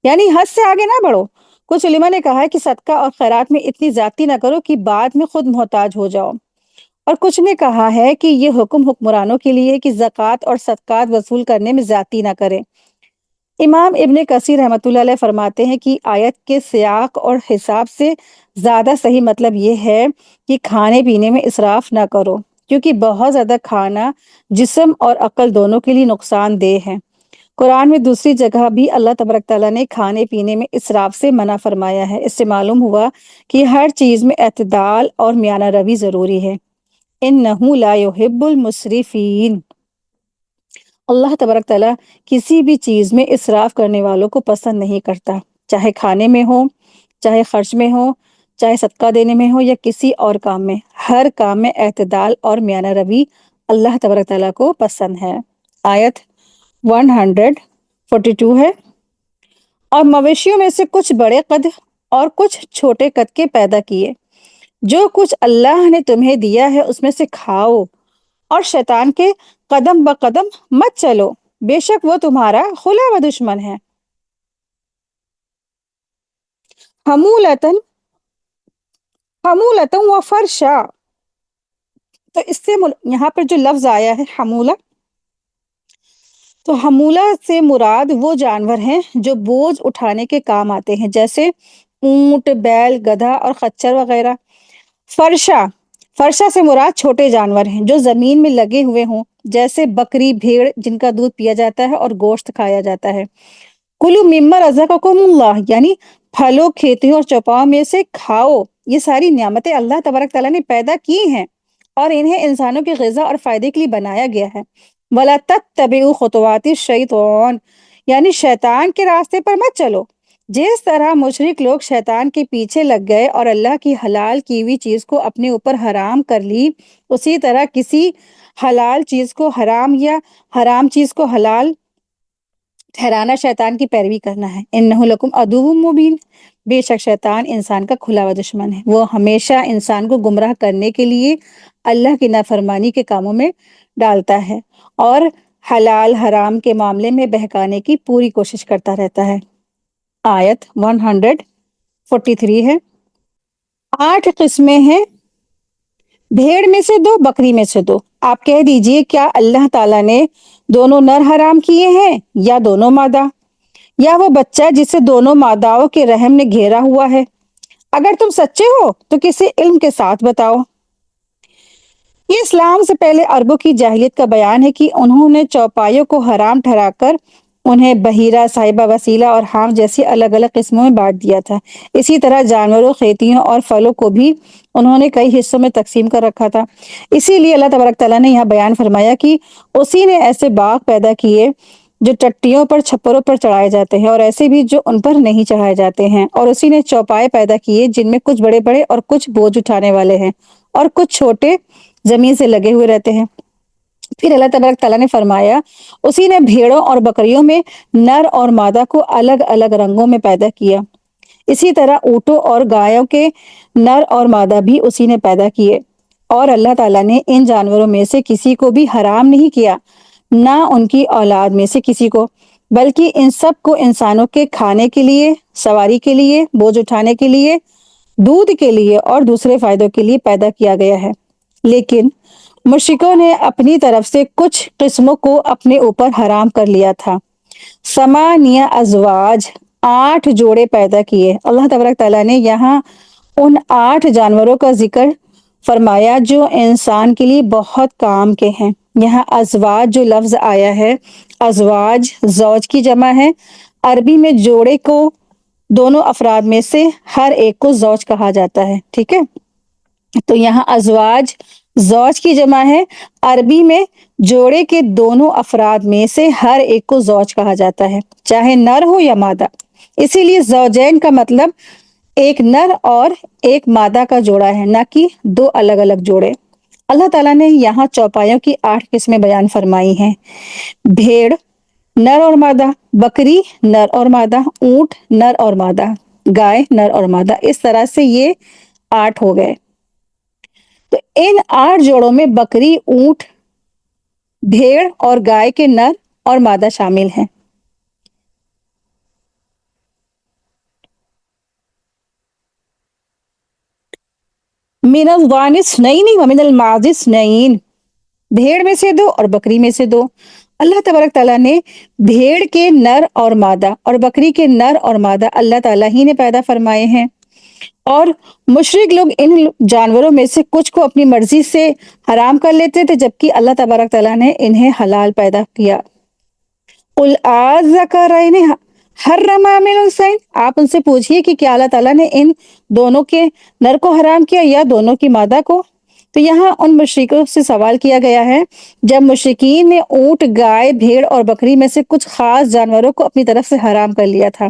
یعنی حد سے آگے نہ بڑھو۔ کچھ علماء نے کہا ہے کہ صدقہ اور خیرات میں اتنی زیادتی نہ کرو کہ بعد میں خود محتاج ہو جاؤ، اور کچھ نے کہا ہے کہ یہ حکم حکمرانوں کے لیے ہے کہ زکوٰۃ اور صدقات وصول کرنے میں زیادتی نہ کریں۔ امام ابن کثیر رحمۃ اللہ علیہ فرماتے ہیں کہ آیت کے سیاق اور حساب سے زیادہ صحیح مطلب یہ ہے کہ کھانے پینے میں اسراف نہ کرو، کیونکہ بہت زیادہ کھانا جسم اور عقل دونوں کے لیے نقصان دہ ہے۔ قرآن میں دوسری جگہ بھی اللہ تبارک تعالیٰ نے کھانے پینے میں اسراف سے منع فرمایا ہے۔ اس سے معلوم ہوا کہ ہر چیز میں اعتدال اور میانہ روی ضروری ہے۔ اِنَّهُ لَا يُحِبُّ الْمُسْرِفِينَ، اللہ تبارک تعالیٰ کسی بھی چیز میں اسراف کرنے والوں کو پسند نہیں کرتا، چاہے کھانے میں ہو، چاہے خرچ میں ہو، چاہے صدقہ دینے میں ہو یا کسی اور کام میں، ہر کام میں اعتدال اور میانہ روی اللہ تبارک تعالیٰ کو پسند ہے۔ آیت 142 ہے، اور مویشیوں میں سے کچھ بڑے قد اور کچھ چھوٹے قد کے پیدا کیے، جو کچھ اللہ نے تمہیں دیا ہے اس میں سے کھاؤ، اور شیطان کے قدم بقدم مت چلو، بے شک وہ تمہارا خلا و دشمن ہے۔ حمولتاً، حمولتاً و فرشا، تو اس سے یہاں پر جو لفظ آیا ہے حمولہ، تو حمولہ سے مراد وہ جانور ہیں جو بوجھ اٹھانے کے کام آتے ہیں، جیسے اونٹ، بیل، گدھا اور خچر وغیرہ۔ فرشا، فرشا سے مراد چھوٹے جانور ہیں جو زمین میں لگے ہوئے ہوں، جیسے بکری، بھیڑ جن کا دودھ پیا جاتا ہے اور گوشت کھایا جاتا ہے۔ کلو مما رزقکم اللہ، یعنی پھلوں، کھیتیوں اور چوپاؤں میں سے کھاؤ۔ یہ ساری نعمتیں اللہ تبارک تعالیٰ نے پیدا کی ہیں اور انہیں انسانوں کی غذا اور فائدے کے لیے بنایا گیا ہے۔ وَلَا تَتَّبِعُوا خُطُوَاتِ الشَّيْطَانِ، یعنی شیطان کے راستے پر مت چلو۔ جس طرح مشرک لوگ شیطان کے پیچھے لگ گئے اور اللہ کی حلال کی ہوئی چیز کو اپنے اوپر حرام کر لی، اسی طرح کسی حلال چیز کو حرام یا حرام چیز کو حلال ٹھہرانا شیطان کی پیروی کرنا ہے۔ انہ لکم عدو مبین، بے شک شیطان انسان کا کھلا ہوا دشمن ہے۔ وہ ہمیشہ انسان کو گمراہ کرنے کے لیے اللہ کی نافرمانی کے کاموں میں ڈالتا ہے اور حلال حرام کے معاملے میں بہکانے کی پوری کوشش کرتا رہتا ہے۔ آیت 143 ہے۔ 8 قسمیں ہیں، بھیڑ میں سے 2، بکری میں سے 2۔ آپ کہہ دیجئے کیا اللہ تعالیٰ نے دونوں نر حرام کیے ہیں یا دونوں مادہ، یا وہ بچہ جسے دونوں ماداؤں کے رحم نے گھیرا ہوا ہے؟ اگر تم سچے ہو تو کسی علم کے ساتھ بتاؤ۔ یہ اسلام سے پہلے عربوں کی جاہلیت کا بیان ہے کہ انہوں نے چوپایوں کو حرام ٹھہرا کر انہیں بحیرہ، صاحبہ، وسیلہ اور حام جیسی الگ الگ قسموں میں بانٹ دیا تھا۔ اسی طرح جانوروں، کھیتیوں اور پھلوں کو بھی انہوں نے کئی حصوں میں تقسیم کر رکھا تھا۔ اسی لیے اللہ تبارک تعالیٰ نے یہاں بیان فرمایا کہ اسی نے ایسے باغ پیدا کیے جو ٹٹیوں پر، چھپروں پر چڑھائے جاتے ہیں، اور ایسے بھی جو ان پر نہیں چڑھائے جاتے ہیں، اور اسی نے چوپائے پیدا کیے جن میں کچھ بڑے بڑے اور کچھ بوجھ اٹھانے والے ہیں اور کچھ چھوٹے زمین سے لگے ہوئے رہتے ہیں۔ پھر اللہ تبارک تعالیٰ نے فرمایا اسی نے بھیڑوں اور بکریوں میں نر اور مادہ کو الگ الگ رنگوں میں پیدا کیا، اسی طرح اونٹوں اور گایوں کے نر اور مادہ بھی اسی نے پیدا کیے، اور اللہ تعالیٰ نے ان جانوروں میں سے کسی کو بھی حرام نہیں کیا، نہ ان کی اولاد میں سے کسی کو، بلکہ ان سب کو انسانوں کے کھانے کے لیے، سواری کے لیے، بوجھ اٹھانے کے لیے، دودھ کے لیے اور دوسرے فائدوں کے لیے پیدا کیا گیا ہے۔ لیکن مشرکوں نے اپنی طرف سے کچھ قسموں کو اپنے اوپر حرام کر لیا تھا۔ ثمانیہ ازواج، 8 جوڑے پیدا کیے۔ اللہ تبارک تعالیٰ نے یہاں ان 8 جانوروں کا ذکر فرمایا جو انسان کے لیے بہت کام کے ہیں۔ یہاں ازواج جو لفظ آیا ہے، ازواج زوج کی جمع ہے۔ عربی میں جوڑے کو دونوں افراد میں سے ہر ایک کو زوج کہا جاتا ہے، ٹھیک ہے؟ تو یہاں ازواج زوج کی جمع ہے، عربی میں جوڑے کے دونوں افراد میں سے ہر ایک کو زوج کہا جاتا ہے، چاہے نر ہو یا مادہ۔ اسی لیے زوجین کا مطلب ایک نر اور ایک مادہ کا جوڑا ہے، نہ کہ 2 الگ الگ جوڑے۔ اللہ تعالیٰ نے یہاں چوپایوں کی 8 قسمیں بیان فرمائی ہیں: بھیڑ نر اور مادہ، بکری نر اور مادہ، اونٹ نر اور مادہ، گائے نر اور مادہ۔ اس طرح سے یہ 8 ہو گئے۔ تو ان 8 جوڑوں میں بکری، اونٹ، بھیڑ اور گائے کے نر اور مادہ شامل ہیں۔ من الضأن اثنین ومن المعز اثنین، بھیڑ میں سے 2 اور بکری میں سے 2۔ اللہ تبارک تعالیٰ نے بھیڑ کے نر اور مادہ اور بکری کے نر اور مادہ اللہ تعالیٰ ہی نے پیدا فرمائے ہیں، اور مشرک لوگ ان جانوروں میں سے کچھ کو اپنی مرضی سے حرام کر لیتے تھے، جبکہ اللہ تبارک تعالیٰ نے انہیں حلال پیدا کیا۔ قل آذکرین حرم ام الانثیین، آپ ان سے پوچھئے کہ کیا اللہ تعالیٰ نے ان دونوں کے نر کو حرام کیا یا دونوں کی مادہ کو؟ تو یہاں ان مشرکوں سے سوال کیا گیا ہے جب مشرکین نے اونٹ، گائے، بھیڑ اور بکری میں سے کچھ خاص جانوروں کو اپنی طرف سے حرام کر لیا تھا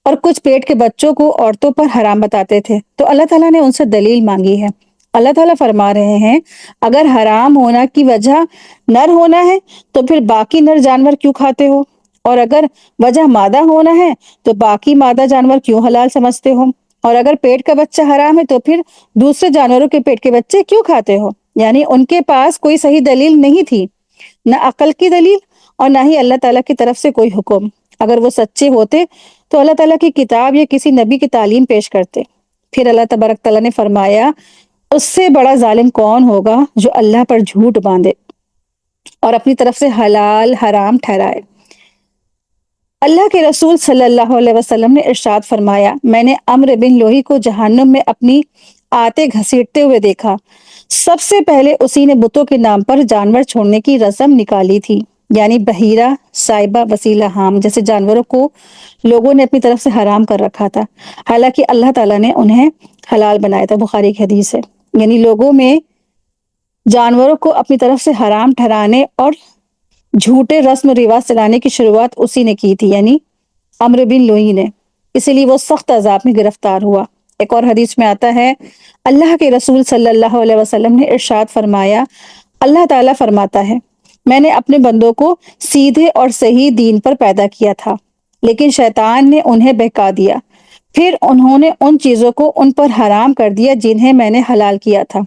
اور کچھ پیٹ کے بچوں کو عورتوں پر حرام بتاتے تھے، تو اللہ تعالیٰ نے ان سے دلیل مانگی ہے۔ اللہ تعالیٰ فرما رہے ہیں اگر حرام ہونا کی وجہ نر ہونا ہے تو پھر باقی نر جانور کیوں کھاتے ہو، اور اگر وجہ مادہ ہونا ہے تو باقی مادہ جانور کیوں حلال سمجھتے ہو، اور اگر پیٹ کا بچہ حرام ہے تو پھر دوسرے جانوروں کے پیٹ کے بچے کیوں کھاتے ہو؟ یعنی ان کے پاس کوئی صحیح دلیل نہیں تھی، نہ عقل کی دلیل اور نہ ہی اللہ تعالیٰ کی طرف سے کوئی حکم۔ اگر وہ سچے ہوتے تو اللہ تعالیٰ کی کتاب یا کسی نبی کی تعلیم پیش کرتے۔ پھر اللہ تبارک تعالیٰ نے فرمایا اس سے بڑا ظالم کون ہوگا جو اللہ پر جھوٹ باندھے۔ اور اپنی طرف سے حلال حرام ٹھہرائے۔ اللہ کے رسول صلی اللہ علیہ وسلم نے ارشاد فرمایا، میں نے عمرو بن لوہی کو جہنم میں اپنی آتے گھسیٹتے ہوئے دیکھا۔ سب سے پہلے اسی نے بتوں کے نام پر جانور چھوڑنے کی رسم نکالی تھی، یعنی بحیرہ، سائبہ، وسیلہ، حام جیسے جانوروں کو لوگوں نے اپنی طرف سے حرام کر رکھا تھا، حالانکہ اللہ تعالیٰ نے انہیں حلال بنایا تھا۔ بخاری کی حدیث ہے۔ یعنی لوگوں میں جانوروں کو اپنی طرف سے حرام ٹھہرانے اور جھوٹے رسم و رواج چلانے کی شروعات اسی نے کی تھی، یعنی عمرو بن لوئی نے، اسی لیے وہ سخت عذاب میں گرفتار ہوا۔ ایک اور حدیث میں آتا ہے، اللہ کے رسول صلی اللہ علیہ وسلم نے ارشاد فرمایا، اللہ تعالیٰ فرماتا ہے، میں نے اپنے بندوں کو سیدھے اور صحیح دین پر پیدا کیا تھا، لیکن شیطان نے انہیں بہکا دیا، پھر انہوں نے ان چیزوں کو ان پر حرام کر دیا جنہیں میں نے حلال کیا تھا،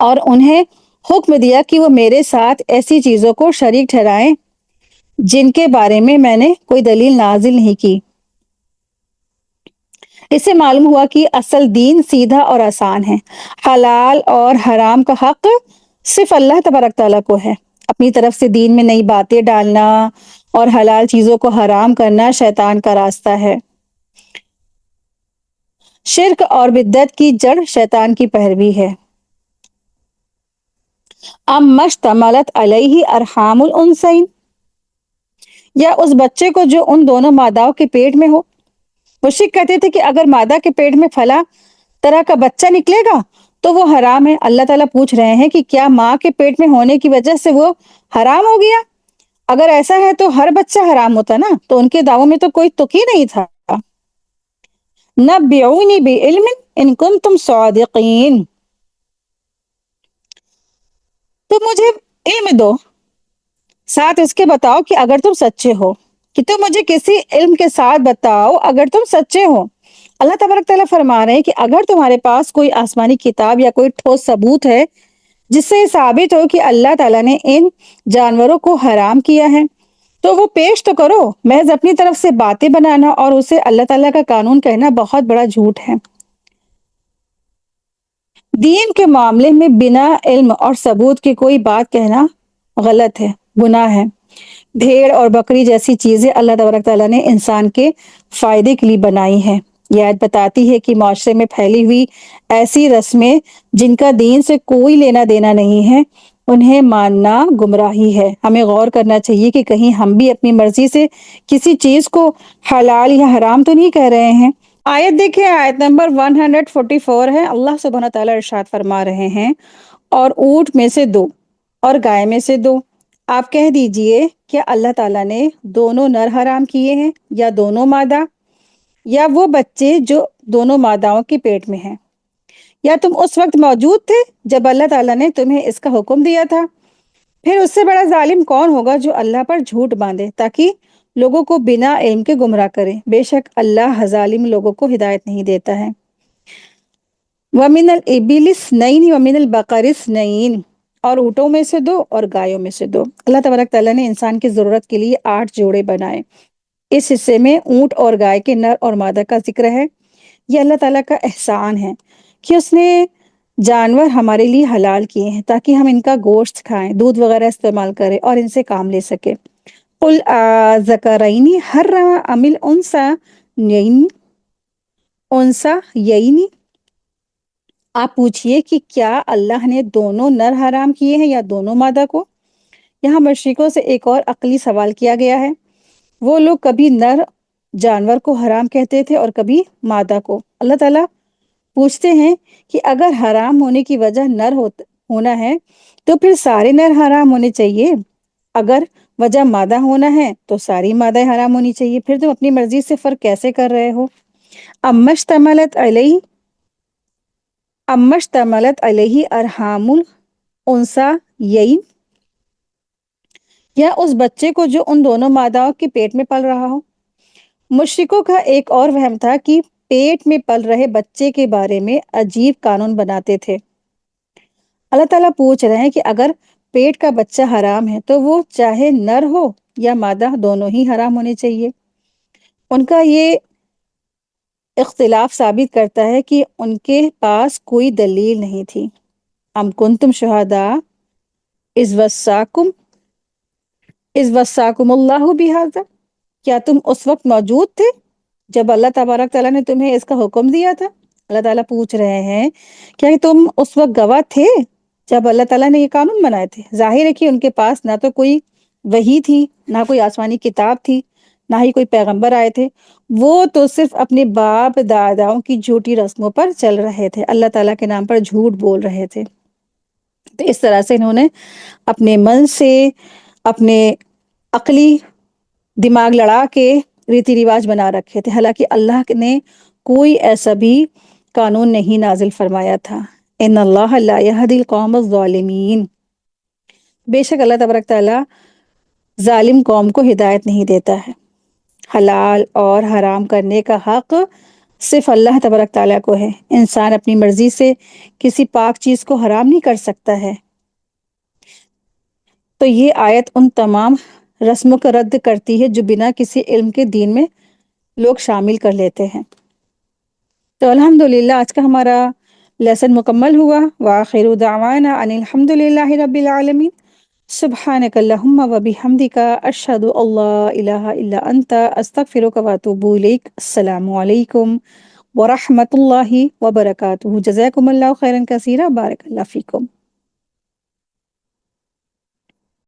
اور انہیں حکم دیا کہ وہ میرے ساتھ ایسی چیزوں کو شریک ٹھہرائیں جن کے بارے میں میں نے کوئی دلیل نازل نہیں کی۔ اس سے معلوم ہوا کہ اصل دین سیدھا اور آسان ہے۔ حلال اور حرام کا حق صرف اللہ تبارک تعالیٰ کو ہے۔ اپنی طرف سے دین میں نئی باتیں ڈالنا اور حلال چیزوں کو حرام کرنا شیطان کا راستہ ہے۔ شرک اور بدعت کی جڑ شیطان کی پیروی ہے۔ اما اشتملت علیہ ارحام الانثیین، یا اس بچے کو جو ان دونوں ماداؤں کے پیٹ میں ہو۔ مشرک کہتے تھے کہ اگر مادہ کے پیٹ میں فلاں طرح کا بچہ نکلے گا تو وہ حرام ہے۔ اللہ تعالیٰ پوچھ رہے ہیں کہ کیا ماں کے پیٹ میں ہونے کی وجہ سے وہ حرام ہو گیا؟ اگر ایسا ہے تو ہر بچہ حرام ہوتا نا، تو ان کے دعووں میں تو کوئی تک ہی نہیں تھا۔ نبئونی بعلم ان کنتم صادقین، تو مجھے علم دو، ساتھ اس کے بتاؤ کہ اگر تم سچے ہو، کہ تم مجھے کسی علم کے ساتھ بتاؤ اگر تم سچے ہو۔ اللہ تبارک تعالیٰ فرما رہے ہیں کہ اگر تمہارے پاس کوئی آسمانی کتاب یا کوئی ٹھوس ثبوت ہے جس سے یہ ثابت ہو کہ اللہ تعالیٰ نے ان جانوروں کو حرام کیا ہے تو وہ پیش تو کرو۔ محض اپنی طرف سے باتیں بنانا اور اسے اللہ تعالیٰ کا قانون کہنا بہت بڑا جھوٹ ہے۔ دین کے معاملے میں بنا علم اور ثبوت کے کوئی بات کہنا غلط ہے، گناہ ہے۔ بھیڑ اور بکری جیسی چیزیں اللہ تبارک تعالیٰ نے انسان کے فائدے کے لیے بنائی ہیں۔ یہ آیت بتاتی ہے کہ معاشرے میں پھیلی ہوئی ایسی رسمیں جن کا دین سے کوئی لینا دینا نہیں ہے، انہیں ماننا گمراہی ہے۔ ہمیں غور کرنا چاہیے کہ کہیں ہم بھی اپنی مرضی سے کسی چیز کو حلال یا حرام تو نہیں کہہ رہے ہیں۔ آیت دیکھیں، آیت نمبر 144 ہے۔ اللہ سبحانہ تعالیٰ ارشاد فرما رہے ہیں، اور اونٹ میں سے دو اور گائے میں سے دو۔ آپ کہہ دیجئے، کیا اللہ تعالیٰ نے دونوں نر حرام کیے ہیں یا دونوں مادہ، یا وہ بچے جو دونوں ماداؤں کے پیٹ میں ہیں؟ یا تم اس وقت موجود تھے جب اللہ تعالیٰ نے تمہیں اس کا حکم دیا تھا؟ پھر اس سے بڑا ظالم کون ہوگا جو اللہ پر جھوٹ باندھے تاکہ لوگوں کو بنا علم کے گمراہ کرے؟ بے شک اللہ ظالم لوگوں کو ہدایت نہیں دیتا ہے۔ وَمِنَ الْإِبِلِ اثْنَيْنِ وَمِنَ الْبَقَرِ اثْنَيْنِ، اور اونٹوں میں سے دو اور گایوں میں سے دو۔ اللہ تبارک تعالیٰ نے انسان کی ضرورت کے لیے 8 جوڑے بنائے۔ اس حصے میں اونٹ اور گائے کے نر اور مادہ کا ذکر ہے۔ یہ اللہ تعالیٰ کا احسان ہے کہ اس نے جانور ہمارے لیے حلال کیے ہیں تاکہ ہم ان کا گوشت کھائیں، دودھ وغیرہ استعمال کریں اور ان سے کام لے سکیں۔ قُلْ أَذَكَرَيْنِ حَرَّمَ أَمِ الْأُنثَيَيْنِ، آپ پوچھئے کہ کیا اللہ نے دونوں نر حرام کیے ہیں یا دونوں مادہ کو؟ یہاں مشرکوں سے ایک اور عقلی سوال کیا گیا ہے۔ وہ لوگ کبھی نر جانور کو حرام کہتے تھے اور کبھی مادہ کو۔ اللہ تعالیٰ پوچھتے ہیں کہ اگر حرام ہونے کی وجہ نر ہونا ہے تو پھر سارے نر حرام ہونے چاہیے، اگر وجہ مادہ ہونا ہے تو ساری مادہ حرام ہونی چاہیے، پھر تم اپنی مرضی سے فرق کیسے کر رہے ہو؟ اما اشتملت علیہ ارحام الانثیین، یا اس بچے کو جو ان دونوں ماداؤں کے پیٹ میں پل رہا ہو۔ مشرکوں کا ایک اور وہم تھا کہ پیٹ میں پل رہے بچے کے بارے میں عجیب قانون بناتے تھے۔ اللہ تعالیٰ پوچھ رہے ہیں کہ اگر پیٹ کا بچہ حرام ہے تو وہ چاہے نر ہو یا مادہ، دونوں ہی حرام ہونے چاہیے۔ ان کا یہ اختلاف ثابت کرتا ہے کہ ان کے پاس کوئی دلیل نہیں تھی۔ ام کنتم شہداء اذ وصاکم اذ وصاکم اللہ بہذا، کیا تم اس وقت موجود تھے جب اللہ تبارک تعالیٰ نے تمہیں اس کا حکم دیا تھا؟ اللہ تعالیٰ پوچھ رہے ہیں کیا تم اس وقت گواہ تھے جب اللہ تعالیٰ نے یہ قانون بنائے تھے؟ ظاہر ہے کہ ان کے پاس نہ تو کوئی وحی تھی، نہ کوئی آسمانی کتاب تھی، نہ ہی کوئی پیغمبر آئے تھے، وہ تو صرف اپنے باپ داداؤں کی جھوٹی رسموں پر چل رہے تھے، اللہ تعالیٰ کے نام پر جھوٹ بول رہے تھے۔ تو اس طرح سے انہوں نے اپنے من سے، اپنے عقلی دماغ لڑا کے ریتی رواج بنا رکھے تھے، حالانکہ اللہ نے کوئی ایسا بھی قانون نہیں نازل فرمایا تھا۔ ان اللہ لا یہدی القوم الظالمین، بے شک اللہ تبارک تعالیٰ ظالم قوم کو ہدایت نہیں دیتا ہے۔ حلال اور حرام کرنے کا حق صرف اللہ تبارک تعالیٰ کو ہے، انسان اپنی مرضی سے کسی پاک چیز کو حرام نہیں کر سکتا ہے۔ تو یہ آیت ان تمام رسموں کو رد کرتی ہے جو بنا کسی علم کے دین میں لوگ شامل کر لیتے ہیں۔ تو الحمدللہ آج کا ہمارا لیسن مکمل ہوا۔ وآخر دعوانا ان الحمد للہ رب العالمین۔ سبحانک اللہم و بحمدک اشہد ان لا الہ الا انت استغفرک و اتوب الیک۔ السلام علیکم ورحمۃ اللہ وبرکاتہ۔ جزاکم اللہ خیرا کثیرا، بارک اللہ فیکم۔